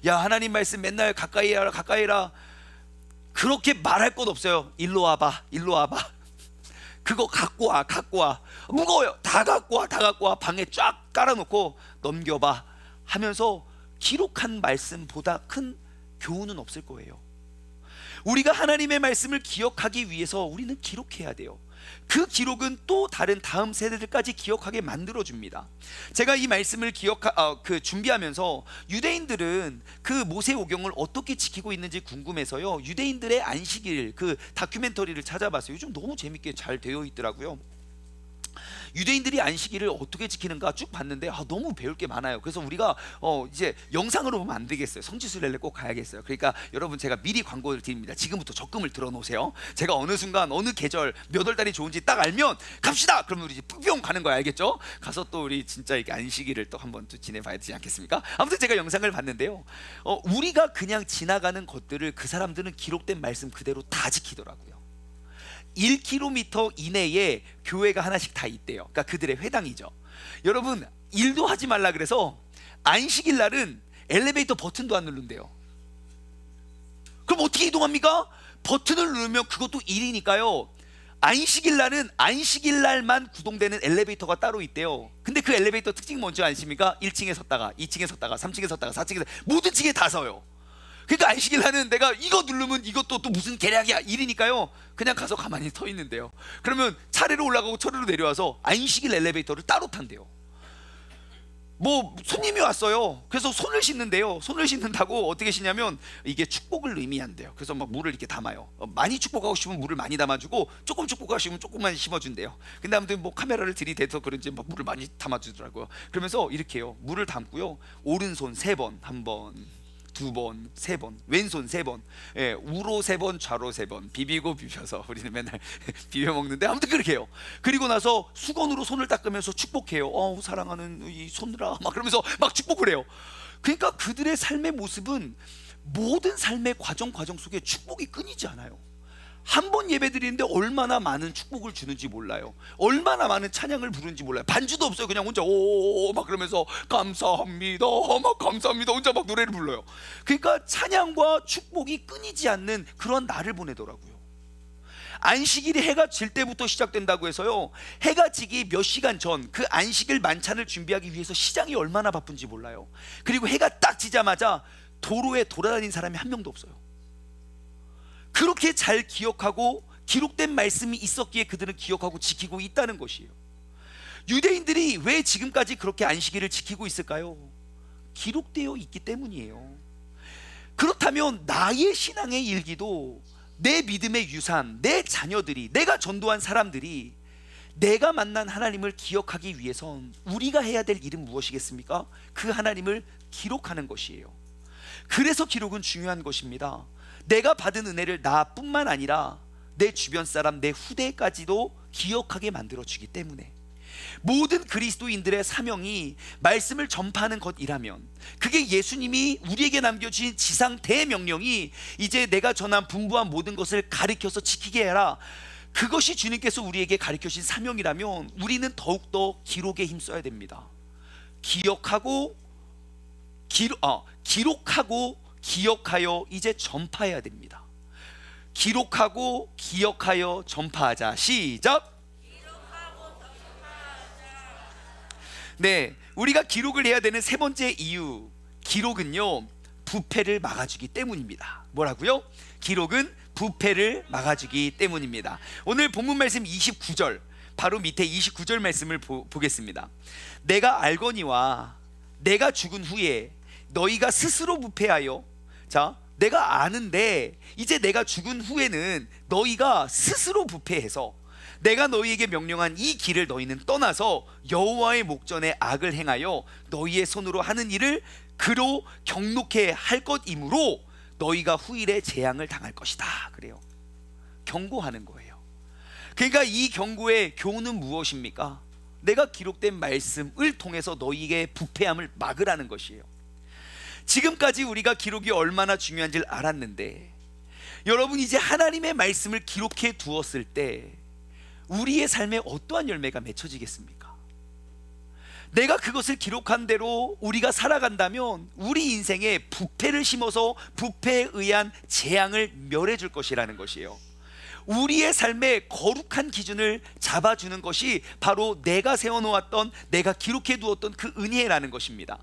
야, 하나님 말씀 맨날 가까이 해라 그렇게 말할 것 없어요. 일로 와봐 그거 갖고 와 무거워요, 다 갖고 와 방에 쫙 깔아놓고 넘겨봐 하면서 기록한 말씀보다 큰 교훈은 없을 거예요. 우리가 하나님의 말씀을 기억하기 위해서 우리는 기록해야 돼요. 그 기록은 또 다른 다음 세대들까지 기억하게 만들어줍니다. 제가 이 말씀을 준비하면서 유대인들은 그 모세오경을 어떻게 지키고 있는지 궁금해서요, 유대인들의 안식일 그 다큐멘터리를 찾아봤어요. 요즘 너무 재밌게 잘 되어 있더라고요. 유대인들이 안식일을 어떻게 지키는가 쭉 봤는데 너무 배울 게 많아요. 그래서 우리가 이제 영상으로 보면 안 되겠어요. 성지순례를 꼭 가야겠어요. 그러니까 여러분, 제가 미리 광고를 드립니다. 지금부터 적금을 들어놓으세요. 제가 어느 순간 어느 계절 몇 월 달이 좋은지 딱 알면 갑시다! 그러면 우리 이제 뿅 가는 거야. 알겠죠? 가서 또 우리 진짜 이렇게 안식일을 또 한번 또 지내봐야 되지 않겠습니까? 아무튼 제가 영상을 봤는데요, 우리가 그냥 지나가는 것들을 그 사람들은 기록된 말씀 그대로 다 지키더라고요. 1km 이내에 교회가 하나씩 다 있대요. 그러니까 그들의 회당이죠. 여러분, 일도 하지 말라 그래서 안식일 날은 엘리베이터 버튼도 안 누른대요. 그럼 어떻게 이동합니까? 버튼을 누르면 그것도 일이니까요, 안식일 날은 안식일 날만 구동되는 엘리베이터가 따로 있대요. 근데 그 엘리베이터 특징이 뭔지 아십니까? 1층에 섰다가 2층에 섰다가 3층에 섰다가 4층에 모든 층에 다 서요. 그러니까 안식일 날은 내가 이거 누르면 이것도 또 무슨 계략이야, 일이니까요, 그냥 가서 가만히 서 있는데요. 그러면 차례로 올라가고 차례로 내려와서 안식일 엘리베이터를 따로 탄대요. 뭐 손님이 왔어요. 그래서 손을 씻는데요, 손을 씻는다고 어떻게 씻냐면 이게 축복을 의미한대요. 그래서 막 물을 이렇게 담아요. 많이 축복하고 싶으면 물을 많이 담아주고, 조금 축복하고 싶으면 조금만 심어준대요. 근데 아무튼 뭐 카메라를 들이대서 그런지 막 물을 많이 담아주더라고요. 그러면서 이렇게 해요. 물을 담고요, 오른손 3번, 1번 2번, 3번, 왼손 3번, 우로 3번, 좌로 3번 비비고 비벼서 우리는 맨날 비벼 먹는데, 아무튼 그렇게 해요. 그리고 나서 수건으로 손을 닦으면서 축복해요. 사랑하는 이 손들아 막 그러면서 막 축복을 해요. 그러니까 그들의 삶의 모습은 모든 삶의 과정 속에 축복이 끊이지 않아요. 한 번 예배 드리는데 얼마나 많은 축복을 주는지 몰라요. 얼마나 많은 찬양을 부르는지 몰라요. 반주도 없어요. 그냥 혼자 오오오 막 그러면서 감사합니다 막 감사합니다 혼자 막 노래를 불러요. 그러니까 찬양과 축복이 끊이지 않는 그런 날을 보내더라고요. 안식일이 해가 질 때부터 시작된다고 해서요, 해가 지기 몇 시간 전 그 안식일 만찬을 준비하기 위해서 시장이 얼마나 바쁜지 몰라요. 그리고 해가 딱 지자마자 도로에 돌아다니는 사람이 한 명도 없어요. 그렇게 잘 기억하고 기록된 말씀이 있었기에 그들은 기억하고 지키고 있다는 것이에요. 유대인들이 왜 지금까지 그렇게 안식일을 지키고 있을까요? 기록되어 있기 때문이에요. 그렇다면 나의 신앙의 일기도, 내 믿음의 유산, 내 자녀들이, 내가 전도한 사람들이 내가 만난 하나님을 기억하기 위해선 우리가 해야 될 일은 무엇이겠습니까? 그 하나님을 기록하는 것이에요. 그래서 기록은 중요한 것입니다. 내가 받은 은혜를 나뿐만 아니라 내 주변 사람, 내 후대까지도 기억하게 만들어주기 때문에, 모든 그리스도인들의 사명이 말씀을 전파하는 것이라면, 그게 예수님이 우리에게 남겨주신 지상 대명령이 이제 내가 전한 분부한 모든 것을 가르쳐서 지키게 해라, 그것이 주님께서 우리에게 가르쳐 주신 사명이라면 우리는 더욱더 기록에 힘써야 됩니다. 기록하고 기억하여 이제 전파해야 됩니다. 기록하고 기억하여 전파하자. 시작. 네, 우리가 기록을 해야 되는 세 번째 이유, 기록은요 부패를 막아주기 때문입니다. 뭐라고요? 기록은 부패를 막아주기 때문입니다. 오늘 본문 말씀 29절, 바로 밑에 29절 말씀을 보겠습니다. 내가 알거니와 내가 죽은 후에 너희가 스스로 부패하여, 자, 내가 아는데 이제 내가 죽은 후에는 너희가 스스로 부패해서 내가 너희에게 명령한 이 길을 너희는 떠나서 여호와의 목전에 악을 행하여 너희의 손으로 하는 일을 그로 경록해 할 것이므로 너희가 후일에 재앙을 당할 것이다. 그래요. 경고하는 거예요. 그러니까 이 경고의 교훈은 무엇입니까? 내가 기록된 말씀을 통해서 너희에게 부패함을 막으라는 것이에요. 지금까지 우리가 기록이 얼마나 중요한지를 알았는데, 여러분 이제 하나님의 말씀을 기록해 두었을 때 우리의 삶에 어떠한 열매가 맺혀지겠습니까? 내가 그것을 기록한 대로 우리가 살아간다면 우리 인생에 부패를 심어서 부패에 의한 재앙을 멸해 줄 것이라는 것이에요. 우리의 삶에 거룩한 기준을 잡아주는 것이 바로 내가 세워놓았던, 내가 기록해 두었던 그 은혜라는 것입니다.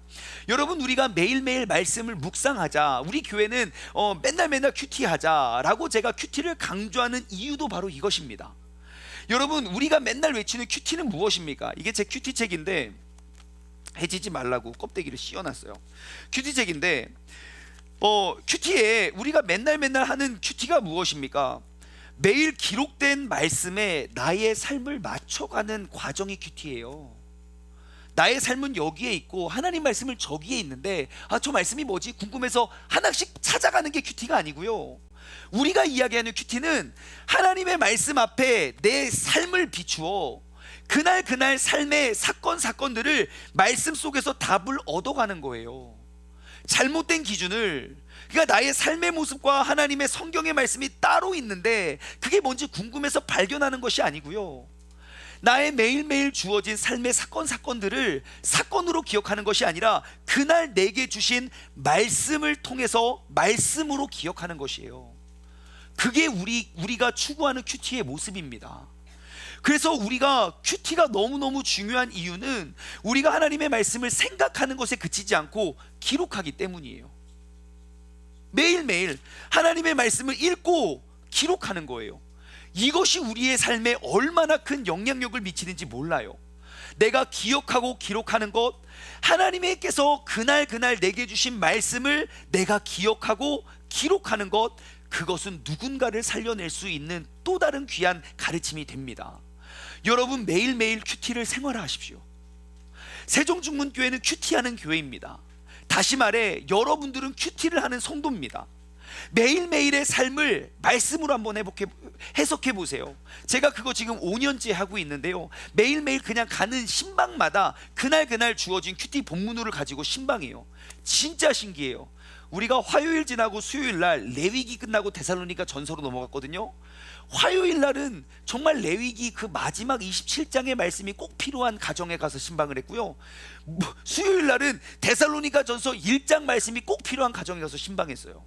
여러분, 우리가 매일매일 말씀을 묵상하자, 우리 교회는 맨날 큐티하자 라고 제가 큐티를 강조하는 이유도 바로 이것입니다. 여러분, 우리가 맨날 외치는 큐티는 무엇입니까? 이게 제 큐티책인데 해지지 말라고 껍데기를 씌워놨어요. 큐티책인데 큐티에 우리가 맨날 하는 큐티가 무엇입니까? 매일 기록된 말씀에 나의 삶을 맞춰가는 과정이 큐티예요. 나의 삶은 여기에 있고 하나님 말씀은 저기에 있는데, 저 말씀이 뭐지? 궁금해서 하나씩 찾아가는 게 큐티가 아니고요. 우리가 이야기하는 큐티는 하나님의 말씀 앞에 내 삶을 비추어 그날 삶의 사건들을 말씀 속에서 답을 얻어가는 거예요. 잘못된 기준을, 그러니까 나의 삶의 모습과 하나님의 성경의 말씀이 따로 있는데 그게 뭔지 궁금해서 발견하는 것이 아니고요, 나의 매일매일 주어진 삶의 사건들을 사건으로 기억하는 것이 아니라 그날 내게 주신 말씀을 통해서 말씀으로 기억하는 것이에요. 그게 우리가 추구하는 큐티의 모습입니다. 그래서 우리가 큐티가 너무너무 중요한 이유는 우리가 하나님의 말씀을 생각하는 것에 그치지 않고 기록하기 때문이에요. 매일매일 하나님의 말씀을 읽고 기록하는 거예요. 이것이 우리의 삶에 얼마나 큰 영향력을 미치는지 몰라요. 내가 기억하고 기록하는 것, 하나님께서 그날 내게 주신 말씀을 내가 기억하고 기록하는 것, 그것은 누군가를 살려낼 수 있는 또 다른 귀한 가르침이 됩니다. 여러분, 매일매일 큐티를 생활하십시오. 세종중문교회는 큐티하는 교회입니다. 다시 말해 여러분들은 큐티를 하는 성도입니다. 매일매일의 삶을 말씀으로 한번 해석해 보세요. 제가 그거 지금 5년째 하고 있는데요, 매일매일 그냥 가는 신방마다 그날 주어진 큐티 본문을 가지고 신방해요. 진짜 신기해요. 우리가 화요일 지나고 수요일 날 레위기 끝나고 데살로니가 전서로 넘어갔거든요. 화요일 날은 정말 레위기 그 마지막 27장의 말씀이 꼭 필요한 가정에 가서 신방을 했고요, 수요일 날은 데살로니가 전서 1장 말씀이 꼭 필요한 가정에 가서 신방했어요.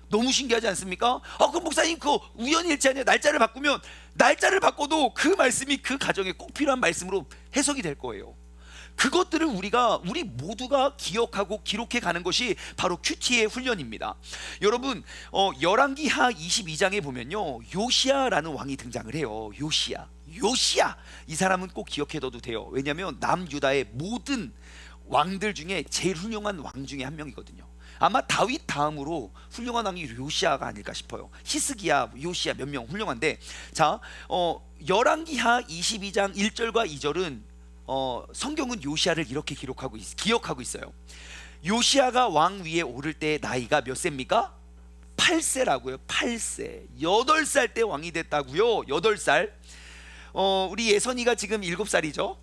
너무 신기하지 않습니까? 그럼 목사님 그거 우연일치 아니야? 날짜를 바꾸면, 날짜를 바꿔도 그 말씀이 그 가정에 꼭 필요한 말씀으로 해석이 될 거예요. 그것들을 우리 모두가 기억하고 기록해 가는 것이 바로 큐티의 훈련입니다. 여러분, 열왕기하 22장에 보면요, 요시야라는 왕이 등장을 해요. 요시야, 이 사람은 꼭 기억해둬도 돼요. 왜냐하면 남유다의 모든 왕들 중에 제일 훌륭한 왕 중에 한 명이거든요. 아마 다윗 다음으로 훌륭한 왕이 요시야가 아닐까 싶어요. 히스기야, 요시야 몇 명 훌륭한데, 자, 열왕기하 22장 1절과 2절은 성경은 요시야를 이렇게 기억하고 있어요. 요시야가 왕 위에 오를 때 나이가 몇 세입니까? 8세라고요. 8세. 8살 때 왕이 됐다고요. 8살. 우리 예선이가 지금 7살이죠.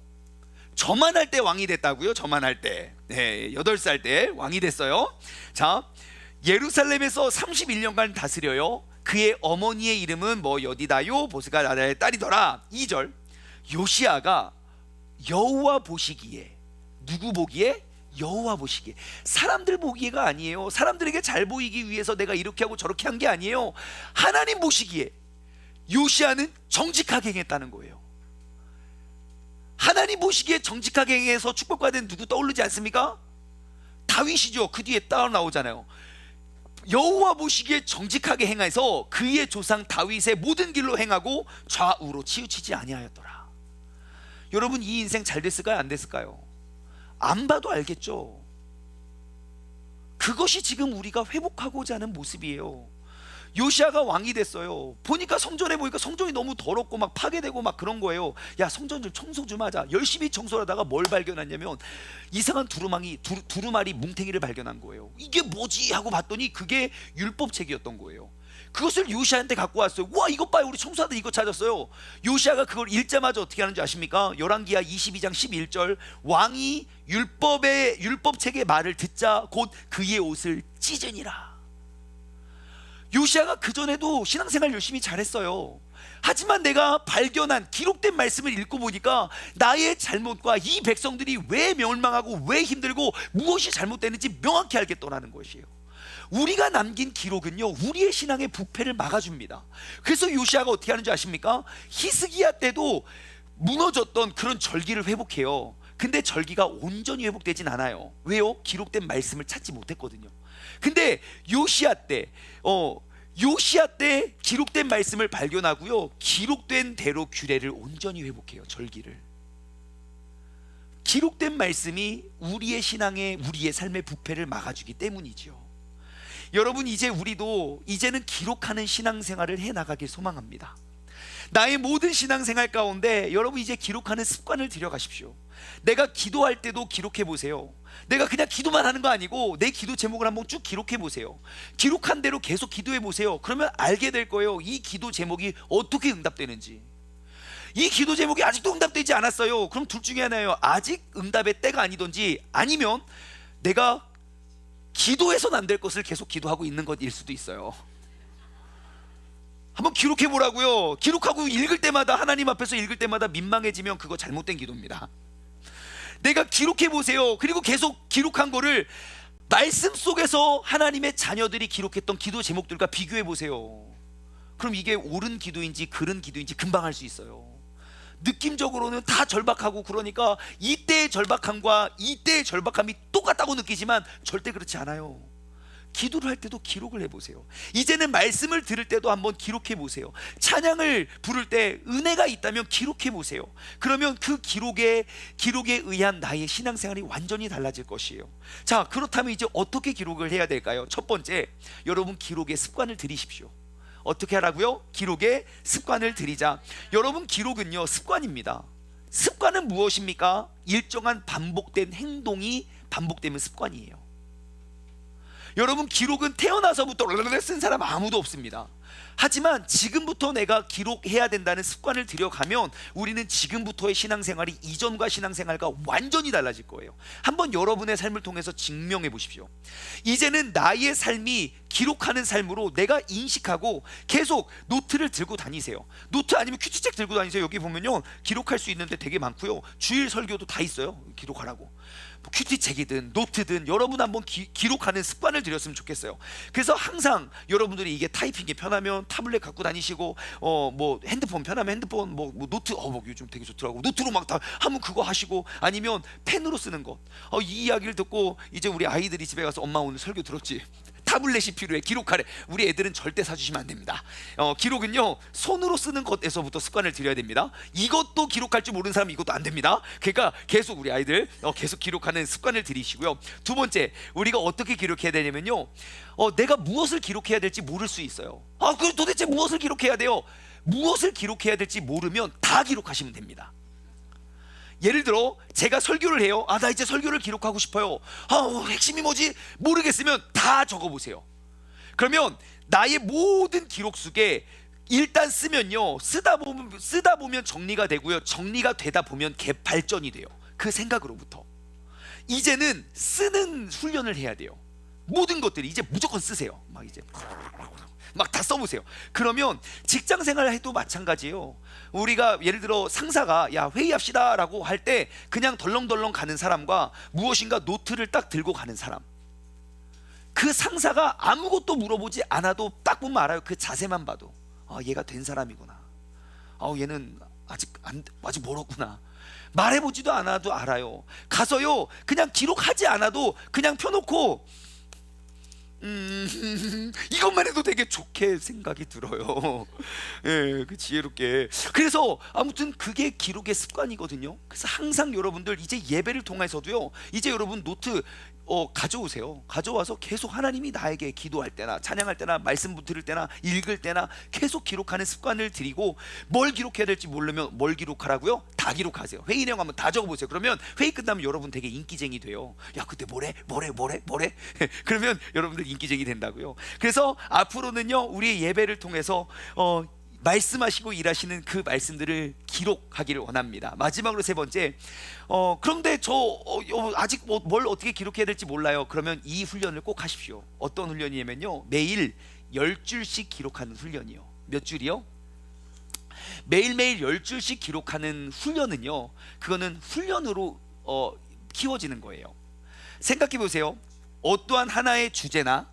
저만 할 때 왕이 됐다고요. 저만 할 때. 네, 8살 때 왕이 됐어요. 자, 예루살렘에서 31년간 다스려요. 그의 어머니의 이름은 뭐 여디다요 보스가 나다의 딸이더라. 2절, 요시야가 여호와 보시기에, 누구 보기에? 여호와 보시기에. 사람들 보기에가 아니에요. 사람들에게 잘 보이기 위해서 내가 이렇게 하고 저렇게 한 게 아니에요. 하나님 보시기에 요시야는 정직하게 행했다는 거예요. 하나님 보시기에 정직하게 행해서 축복받은 누구 떠오르지 않습니까? 다윗이죠. 그 뒤에 따라 나오잖아요. 여호와 보시기에 정직하게 행해서 그의 조상 다윗의 모든 길로 행하고 좌우로 치우치지 아니하였더라. 여러분, 이 인생 잘 됐을까요? 안 됐을까요? 안 봐도 알겠죠. 그것이 지금 우리가 회복하고자 하는 모습이에요. 요시야가 왕이 됐어요. 보니까 성전에 보니까 성전이 너무 더럽고 막 파괴되고 막 그런 거예요. 야, 성전 좀 청소 좀 하자. 열심히 청소하다가 뭘 발견했냐면 이상한 두루마리 뭉탱이를 발견한 거예요. 이게 뭐지 하고 봤더니 그게 율법책이었던 거예요. 그것을 요시야한테 갖고 왔어요. 와, 이것 봐요, 우리 청소하다 이거 찾았어요. 요시야가 그걸 읽자마자 어떻게 하는지 아십니까? 열왕기하 22장 11절, 왕이 율법책의 말을 듣자 곧 그의 옷을 찢으니라. 요시야가 그전에도 신앙생활 열심히 잘했어요. 하지만 내가 발견한 기록된 말씀을 읽고 보니까 나의 잘못과 이 백성들이 왜 멸망하고 왜 힘들고 무엇이 잘못되는지 명확히 알겠더라는 것이에요. 우리가 남긴 기록은요, 우리의 신앙의 부패를 막아줍니다. 그래서 요시야가 어떻게 하는지 아십니까? 히스기야 때도 무너졌던 그런 절기를 회복해요. 근데 절기가 온전히 회복되진 않아요. 왜요? 기록된 말씀을 찾지 못했거든요. 근데 요시야 때 기록된 말씀을 발견하고요, 기록된 대로 규례를 온전히 회복해요. 절기를. 기록된 말씀이 우리의 신앙의, 우리의 삶의 부패를 막아주기 때문이죠. 여러분, 이제는 기록하는 신앙생활을 해나가길 소망합니다. 나의 모든 신앙생활 가운데 여러분 이제 기록하는 습관을 들여가십시오. 내가 기도할 때도 기록해 보세요. 내가 그냥 기도만 하는 거 아니고 내 기도 제목을 한번 쭉 기록해 보세요. 기록한 대로 계속 기도해 보세요. 그러면 알게 될 거예요. 이 기도 제목이 어떻게 응답되는지. 이 기도 제목이 아직도 응답되지 않았어요. 그럼 둘 중에 하나예요. 아직 응답의 때가 아니든지, 아니면 내가 기도해서는 안 될 것을 계속 기도하고 있는 것일 수도 있어요. 한번 기록해 보라고요. 기록하고 읽을 때마다, 하나님 앞에서 읽을 때마다 민망해지면 그거 잘못된 기도입니다. 내가 기록해 보세요. 그리고 계속 기록한 거를 말씀 속에서 하나님의 자녀들이 기록했던 기도 제목들과 비교해 보세요. 그럼 이게 옳은 기도인지 그른 기도인지 금방 알 수 있어요. 느낌적으로는 다 절박하고, 그러니까 이때의 절박함과 이때의 절박함이 똑같다고 느끼지만 절대 그렇지 않아요. 기도를 할 때도 기록을 해보세요. 이제는 말씀을 들을 때도 한번 기록해 보세요. 찬양을 부를 때 은혜가 있다면 기록해 보세요. 그러면 그 기록에 의한 나의 신앙생활이 완전히 달라질 것이에요. 자, 그렇다면 이제 어떻게 기록을 해야 될까요? 첫 번째, 여러분 기록의 습관을 들이십시오. 어떻게 하라고요? 기록의 습관을 들이자. 여러분, 기록은요 습관입니다. 습관은 무엇입니까? 일정한 반복된 행동이 반복되면 습관이에요. 여러분, 기록은 태어나서부터 쓴 사람 아무도 없습니다. 하지만 지금부터 내가 기록해야 된다는 습관을 들여가면 우리는 지금부터의 신앙생활이 이전과 신앙생활과 완전히 달라질 거예요. 한번 여러분의 삶을 통해서 증명해 보십시오. 이제는 나의 삶이 기록하는 삶으로 내가 인식하고 계속 노트를 들고 다니세요. 노트 아니면 큐티책 들고 다니세요. 여기 보면요 기록할 수 있는데 되게 많고요, 주일 설교도 다 있어요. 기록하라고. 큐티책이든 노트든 여러분 한번 기록하는 습관을 들였으면 좋겠어요. 그래서 항상 여러분들이 이게 타이핑이 편하면 타블렛 갖고 다니시고, 뭐 핸드폰 편하면 핸드폰, 뭐 노트, 뭐 요즘 되게 좋더라고. 노트로 막 다 한번 그거 하시고, 아니면 펜으로 쓰는 것. 이 이야기를 듣고 이제 우리 아이들이 집에 가서 엄마 오늘 설교 들었지? 타블렛이 필요해, 기록하래. 우리 애들은 절대 사주시면 안 됩니다. 기록은요 손으로 쓰는 것에서부터 습관을 들여야 됩니다. 이것도 기록할 줄 모르는 사람은 이것도 안 됩니다. 그러니까 계속 우리 아이들 계속 기록하는 습관을 들이시고요. 두 번째, 우리가 어떻게 기록해야 되냐면요, 내가 무엇을 기록해야 될지 모를 수 있어요. 그럼 도대체 무엇을 기록해야 돼요? 무엇을 기록해야 될지 모르면 다 기록하시면 됩니다. 예를 들어 제가 설교를 해요. 나 이제 설교를 기록하고 싶어요. 핵심이 뭐지? 모르겠으면 다 적어보세요. 그러면 나의 모든 기록 속에 일단 쓰면요, 쓰다 보면 정리가 되고요, 정리가 되다 보면 발전이 돼요. 그 생각으로부터 이제는 쓰는 훈련을 해야 돼요. 모든 것들이 이제 무조건 쓰세요. 막 이제 막 다 써보세요. 그러면 직장 생활 해도 마찬가지예요. 우리가 예를 들어 상사가 야 회의합시다 라고 할 때 그냥 덜렁덜렁 가는 사람과 무엇인가 노트를 딱 들고 가는 사람, 그 상사가 아무것도 물어보지 않아도 딱 보면 알아요. 그 자세만 봐도 얘가 된 사람이구나, 얘는 아직 멀었구나. 말해보지도 않아도 알아요. 가서요 그냥 기록하지 않아도 그냥 펴놓고 이것만 해도 되게 좋게 생각이 들어요. 예, 그 지혜롭게. 그래서 아무튼 그게 기록의 습관이거든요. 그래서 항상 여러분들 이제 예배를 통해서도요, 이제 여러분 노트 가져오세요. 가져와서 계속 하나님이 나에게 기도할 때나 찬양할 때나 말씀 들을 때나 읽을 때나 계속 기록하는 습관을 들이고, 뭘 기록해야 될지 모르면 뭘 기록하라고요? 다 기록하세요. 회의 내용 한번 다 적어보세요. 그러면 회의 끝나면 여러분 되게 인기쟁이 돼요. 야 그때 뭐래 그러면 여러분들 인기쟁이 된다고요. 그래서 앞으로는요 우리의 예배를 통해서 말씀하시고 일하시는 그 말씀들을 기록하기를 원합니다. 마지막으로 세 번째, 그런데 저 아직 뭘 어떻게 기록해야 될지 몰라요. 그러면 이 훈련을 꼭 하십시오. 어떤 훈련이냐면요, 매일 10줄씩 기록하는 훈련이요. 몇 줄이요? 매일매일 10줄씩 기록하는 훈련은요, 그거는 훈련으로 키워지는 거예요. 생각해 보세요. 어떠한 하나의 주제나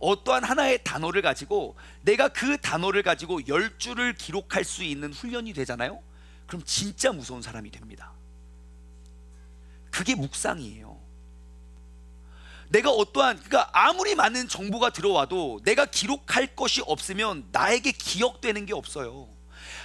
어떠한 하나의 단어를 가지고 내가 그 단어를 가지고 10줄을 기록할 수 있는 훈련이 되잖아요. 그럼 진짜 무서운 사람이 됩니다. 그게 묵상이에요. 내가 그러니까 아무리 많은 정보가 들어와도 내가 기록할 것이 없으면 나에게 기억되는 게 없어요.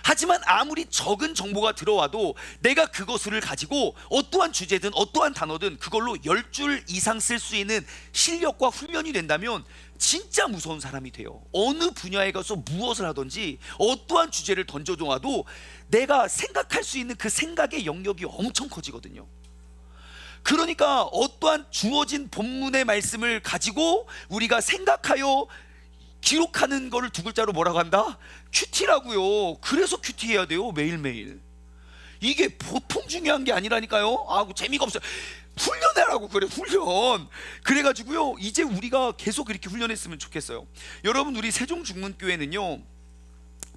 하지만 아무리 적은 정보가 들어와도 내가 그것을 가지고 어떠한 주제든 어떠한 단어든 그걸로 10줄 이상 쓸 수 있는 실력과 훈련이 된다면 진짜 무서운 사람이 돼요. 어느 분야에 가서 무엇을 하든지 어떠한 주제를 던져줘도 내가 생각할 수 있는 그 생각의 영역이 엄청 커지거든요. 그러니까 어떠한 주어진 본문의 말씀을 가지고 우리가 생각하여 기록하는 거를 두 글자로 뭐라고 한다? 큐티라고요. 그래서 큐티해야 돼요. 매일매일. 이게 보통 중요한 게 아니라니까요. 재미가 없어요. 훈련하라고 그래, 훈련. 그래가지고요 이제 우리가 계속 이렇게 훈련했으면 좋겠어요. 여러분, 우리 세종중문교회는요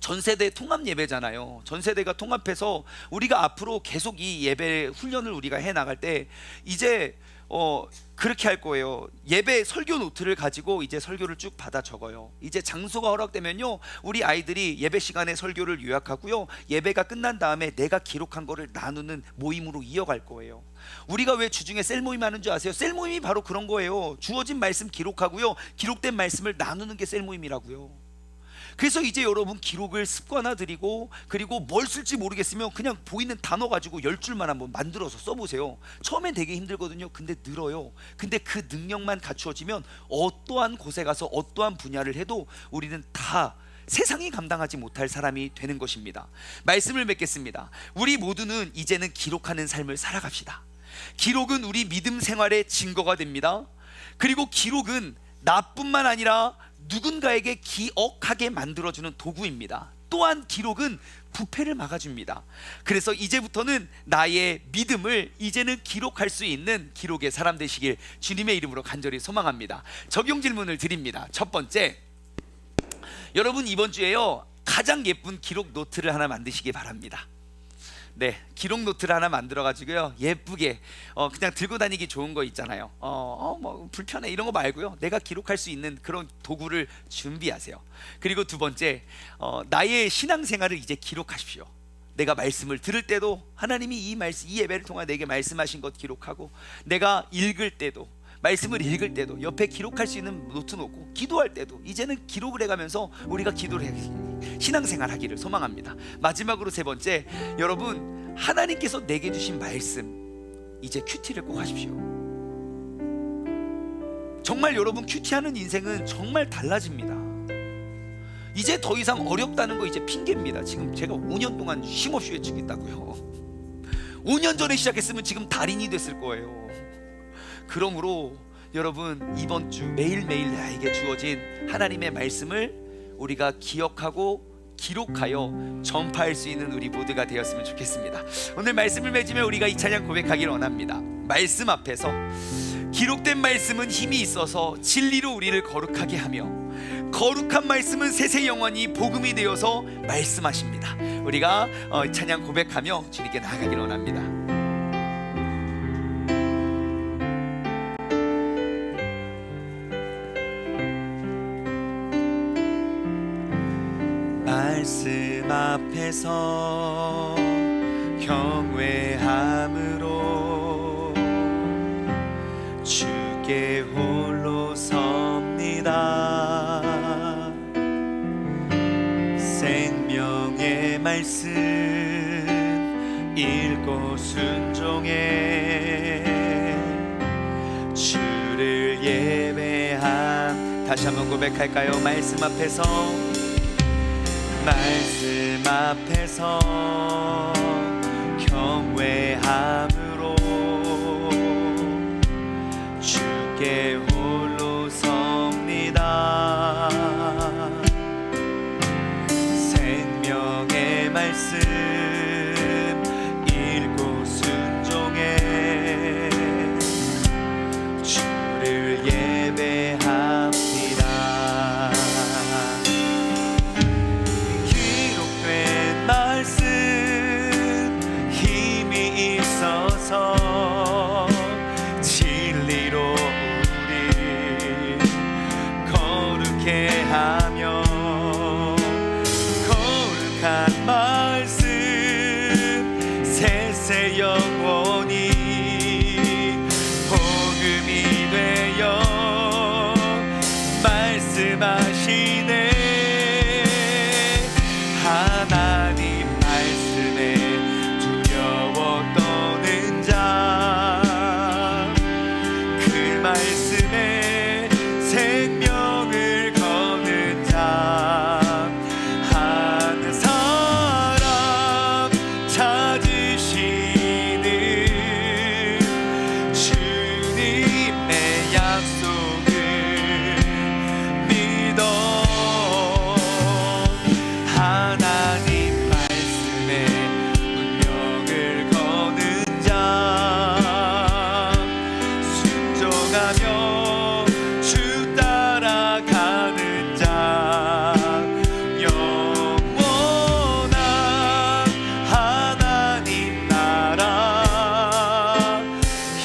전세대 통합 예배잖아요. 전세대가 통합해서 우리가 앞으로 계속 이 예배 훈련을 우리가 해 나갈 때 이제 그렇게 할 거예요. 예배 설교 노트를 가지고 이제 설교를 쭉 받아 적어요. 이제 장소가 허락되면요 우리 아이들이 예배 시간에 설교를 요약하고요, 예배가 끝난 다음에 내가 기록한 거를 나누는 모임으로 이어갈 거예요. 우리가 왜 주중에 셀 모임 하는 줄 아세요? 셀 모임이 바로 그런 거예요. 주어진 말씀 기록하고요, 기록된 말씀을 나누는 게 셀 모임이라고요. 그래서 이제 여러분 기록을 습관화들이고, 그리고 뭘 쓸지 모르겠으면 그냥 보이는 단어 가지고 10줄만 한번 만들어서 써보세요. 처음엔 되게 힘들거든요. 근데 늘어요. 근데 그 능력만 갖추어지면 어떠한 곳에 가서 어떠한 분야를 해도 우리는 다 세상이 감당하지 못할 사람이 되는 것입니다. 말씀을 맺겠습니다. 우리 모두는 이제는 기록하는 삶을 살아갑시다. 기록은 우리 믿음 생활의 증거가 됩니다. 그리고 기록은 나뿐만 아니라 누군가에게 기억하게 만들어주는 도구입니다. 또한 기록은 부패를 막아줍니다. 그래서 이제부터는 나의 믿음을 이제는 기록할 수 있는 기록의 사람 되시길 주님의 이름으로 간절히 소망합니다. 적용 질문을 드립니다. 첫 번째, 여러분 이번 주에요 가장 예쁜 기록 노트를 하나 만드시기 바랍니다. 네, 기록 노트를 하나 만들어 가지고요 예쁘게 그냥 들고 다니기 좋은 거 있잖아요. 뭐 불편해 이런 거 말고요, 내가 기록할 수 있는 그런 도구를 준비하세요. 그리고 두 번째, 나의 신앙생활을 이제 기록하십시오. 내가 말씀을 들을 때도 하나님이 이 예배를 통해 내게 말씀하신 것 기록하고, 내가 읽을 때도, 말씀을 읽을 때도 옆에 기록할 수 있는 노트 놓고, 기도할 때도 이제는 기록을 해가면서 우리가 기도를 신앙생활 하기를 소망합니다. 마지막으로 세 번째, 여러분 하나님께서 내게 주신 말씀 이제 큐티를 꼭 하십시오. 정말 여러분 큐티하는 인생은 정말 달라집니다. 이제 더 이상 어렵다는 거 이제 핑계입니다. 지금 제가 5년 동안 쉼없이 외치고 있다고요. 5년 전에 시작했으면 지금 달인이 됐을 거예요. 그러므로 여러분 이번 주 매일매일 나에게 주어진 하나님의 말씀을 우리가 기억하고 기록하여 전파할 수 있는 우리 모두가 되었으면 좋겠습니다. 오늘 말씀을 맺으며 우리가 이 찬양 고백하기를 원합니다. 말씀 앞에서 기록된 말씀은 힘이 있어서 진리로 우리를 거룩하게 하며 거룩한 말씀은 세세 영원히 복음이 되어서 말씀하십니다. 우리가 찬양 고백하며 주님께 나아가기를 원합니다. 말씀 앞에서 경외함으로 주께 홀로 섭니다. 생명의 말씀 읽고 순종해 주를 예배함. 다시 한번 고백할까요? 말씀 앞에서 경외함으로 주께 홀로 섭니다. 생명의 말씀 읽고 순종해 주를 예배합니다. 기록된 말씀 힘이 있어서 진리로 우리 거룩해 하며 거룩한 말씀 세세 영원히 복음이 되어 말씀하시네. 하나님 말씀에 두려워 떠는 자 그 말씀에 생명을 거는 자 한 사람 찾으시는 주님의 약속을 믿어 하나님 말씀에 운명을 거는 자 순종하며 주 따라가는 자 영원한 하나님 나라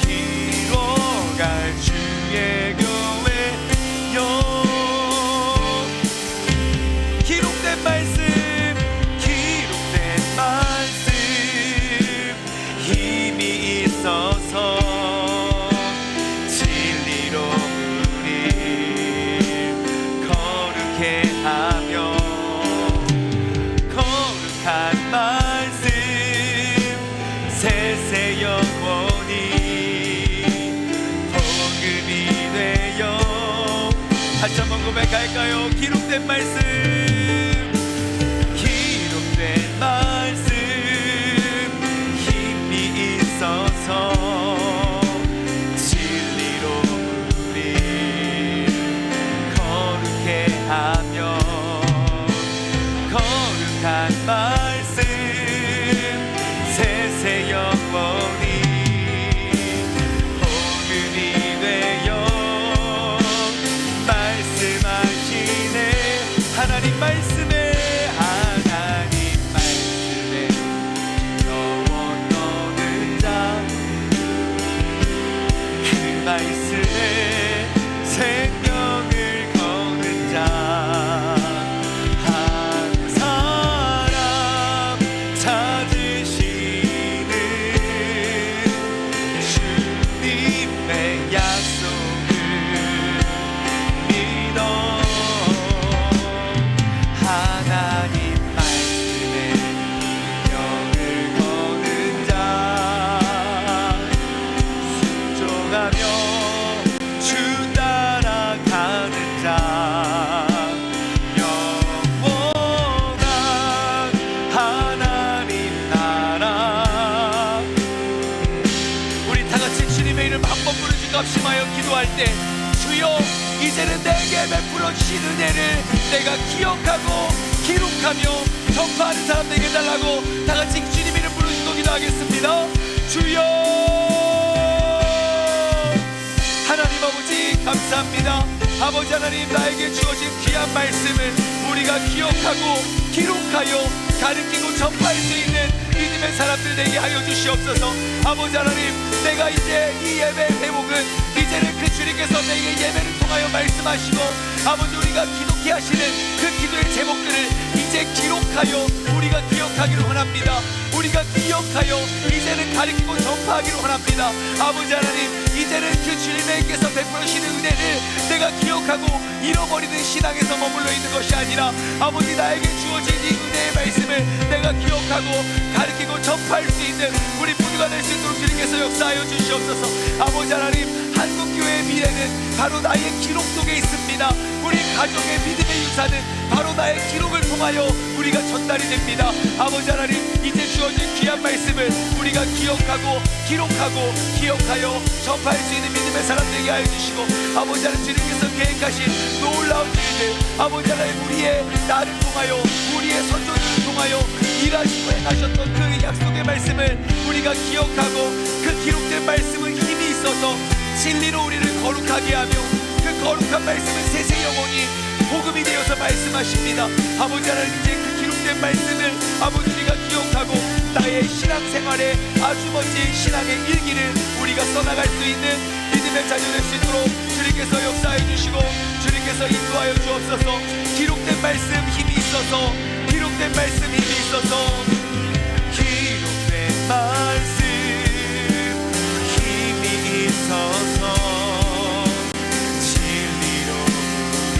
이뤄갈 주의 교회요. 기록된 말씀 힘이 있어서 진리로 우리 거룩해 하며 거룩한 말씀 세세 영원히 복음이 되어. 다시 한번 고백할까요? 기록된 말씀 힘이 있어서 진리로 우리 거룩해 하며 거룩한 말씀 세세 영원히 복음이 되어 말씀하시네. 하나님 말씀에 말씀에 생명을 거는 자 한 사람 찾으시는 주님의 약속을 믿어 하나님 말씀에 운명을 거는 자 순종하며 주 따라가는 자 영원한 하나님 나라. 우리 다같이 주님의 이름 한 번 부르짖고 합심하여 기도할 때 주여 이제는 내게 베풀어 주신 은혜를 내가 기억하고 기록하며 전파하는 사람 되게 해달라고 다같이 주님 이름 부르짖고 기도하겠습니다. 주여 감사합니다. 아버지 하나님, 나에게 주어진 귀한 말씀을 우리가 기억하고 기록하여 가르치고 전파할 수 있는 믿음의 사람들 되게 하여 주시옵소서. 아버지 하나님, 내가 이제 이 예배의 회복은 이제는 그 주님께서 내게 예배를 통하여 말씀하시고 아버지 우리가 기독해 하시는 그 기도의 제목들을 이제 기록하여 우리가 기억하기를 원합니다. 우리가 기억하여 이제는 가르치고 전파하기를 원합니다. 아버지 하나님, 이제는 그 주님께서 베풀으시는 은혜를 내가 기억하고 잃어버리는 신앙에서 머물러 있는 것이 아니라 아버지 나에게 주어진 이 은혜의 말씀을 내가 기억하고 가르치고 전파할 수 있는 우리 모두가 될 수 있도록 주님께서 역사하여 주시옵소서. 아버지 하나님, 한국교회의 미래는 바로 나의 기록 속에 있습니다. 우리 가족의 믿음의 유산은 바로 나의 기록을 통하여 우리가 전달이 됩니다. 아버지 하나님, 이제 주어진 귀한 말씀을 우리가 기억하고 기록하고 기억하여 전파할 수 있는 믿음의 사람 되게 하여 주시고 아버지 하나님, 주님께서 계획하신 놀라운 일들 아버지 하나님, 우리의 나를 통하여 우리의 선조들을 통하여 일하시고 행하셨던 그 약속의 말씀을 우리가 기억하고 그 기록된 말씀은 힘이 있어서 진리로 우리를 거룩하게 하며 그 거룩한 말씀은 세세 영원히 복음이 되어서 말씀하십니다. 아버지 하나님, 이제 그 기록된 말씀을 아버지 우리가 기억하고 나의 신앙생활에 아주 멋진 신앙의 일기를 우리가 써나갈 수 있는 믿음의 자녀 될 수 있도록 주님께서 역사해 주시고 주님께서 인도하여 주옵소서. 기록된 말씀 힘이 있어서 기록된 말씀 힘이 있어서 기록된 말씀 힘이 있어서 진리로 우리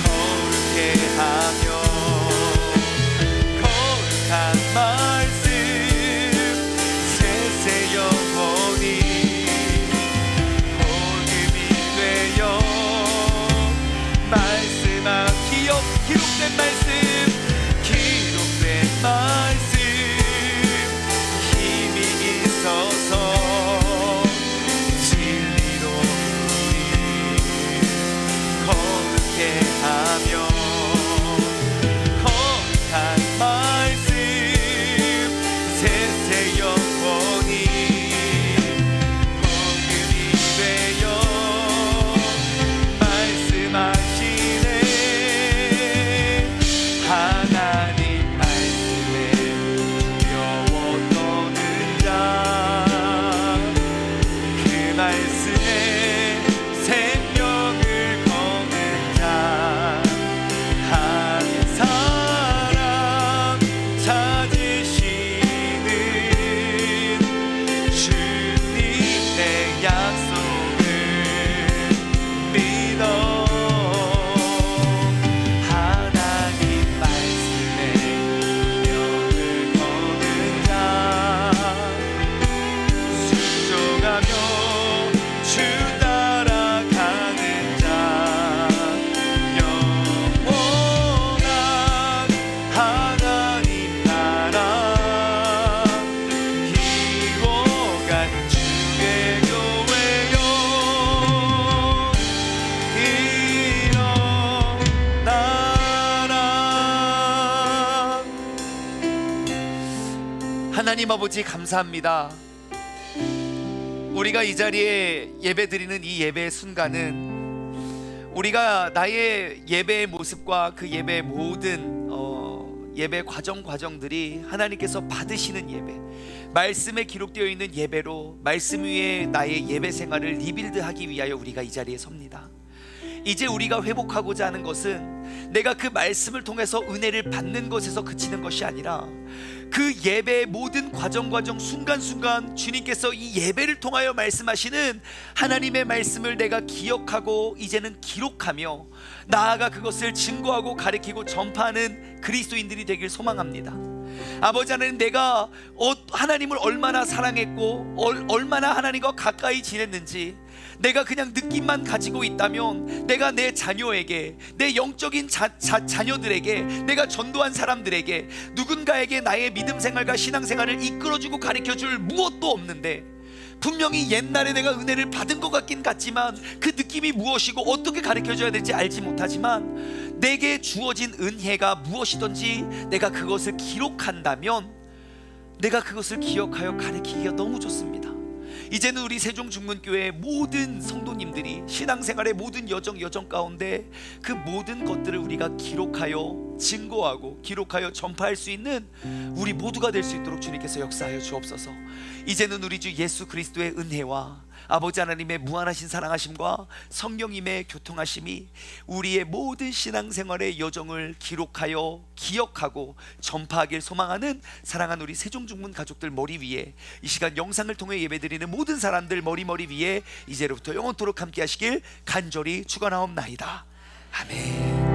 거룩해 하며 거룩한 말씀 세세 영원히 복음이 되어 말씀한 기록된 말씀 기록된 말씀 힘이 있어서 진리로 우리 거룩해 하며 거룩한 말씀 세세 영원히 복음이 되어 말씀하시네. 하나님 말씀에 두려워 떠는 자 그 말씀에 생명을 거는 자 한 사람 찾으시는 주님의 약속을 믿어. 하나님 말씀에 명을 거는 자 순종하며 주 따라가는 자 영원한 하나님 나라 이워갈 주의 교회여 일어나라. 하나님 아버지, 감사합니다. 우리가 이 자리에 예배 드리는 이 예배의 순간은 우리가 나의 예배의 모습과 그 예배의 모든 예배 과정들이 하나님께서 받으시는 예배, 말씀에 기록되어 있는 예배로 말씀 위에 나의 예배 생활을 리빌드하기 위하여 우리가 이 자리에 섭니다. 이제 우리가 회복하고자 하는 것은 내가 그 말씀을 통해서 은혜를 받는 것에서 그치는 것이 아니라 그 예배의 모든 과정 순간순간 주님께서 이 예배를 통하여 말씀하시는 하나님의 말씀을 내가 기억하고 이제는 기록하며 나아가 그것을 증거하고 가르치고 전파하는 그리스도인들이 되길 소망합니다. 아버지 하나님, 내가 하나님을 얼마나 사랑했고 얼마나 하나님과 가까이 지냈는지 내가 그냥 느낌만 가지고 있다면 내가 내 자녀에게, 내 영적인 자녀들에게, 내가 전도한 사람들에게 누군가에게 나의 믿음 생활과 신앙 생활을 이끌어주고 가르쳐줄 무엇도 없는데, 분명히 옛날에 내가 은혜를 받은 것 같긴 같지만 그 느낌이 무엇이고 어떻게 가르쳐줘야 될지 알지 못하지만 내게 주어진 은혜가 무엇이든지 내가 그것을 기록한다면 내가 그것을 기억하여 가르치기가 너무 좋습니다. 이제는 우리 세종중문교회 모든 성도님들이 신앙생활의 모든 여정 가운데 그 모든 것들을 우리가 기록하여 증거하고 기록하여 전파할 수 있는 우리 모두가 될 수 있도록 주님께서 역사하여 주옵소서. 이제는 우리 주 예수 그리스도의 은혜와 아버지 하나님의 무한하신 사랑하심과 성령님의 교통하심이 우리의 모든 신앙생활의 여정을 기록하여 기억하고 전파하길 소망하는 사랑하는 우리 세종중문 가족들 머리 위에, 이 시간 영상을 통해 예배드리는 모든 사람들 머리 위에 이제로부터 영원토록 함께 하시길 간절히 축원하옵나이다. 아멘.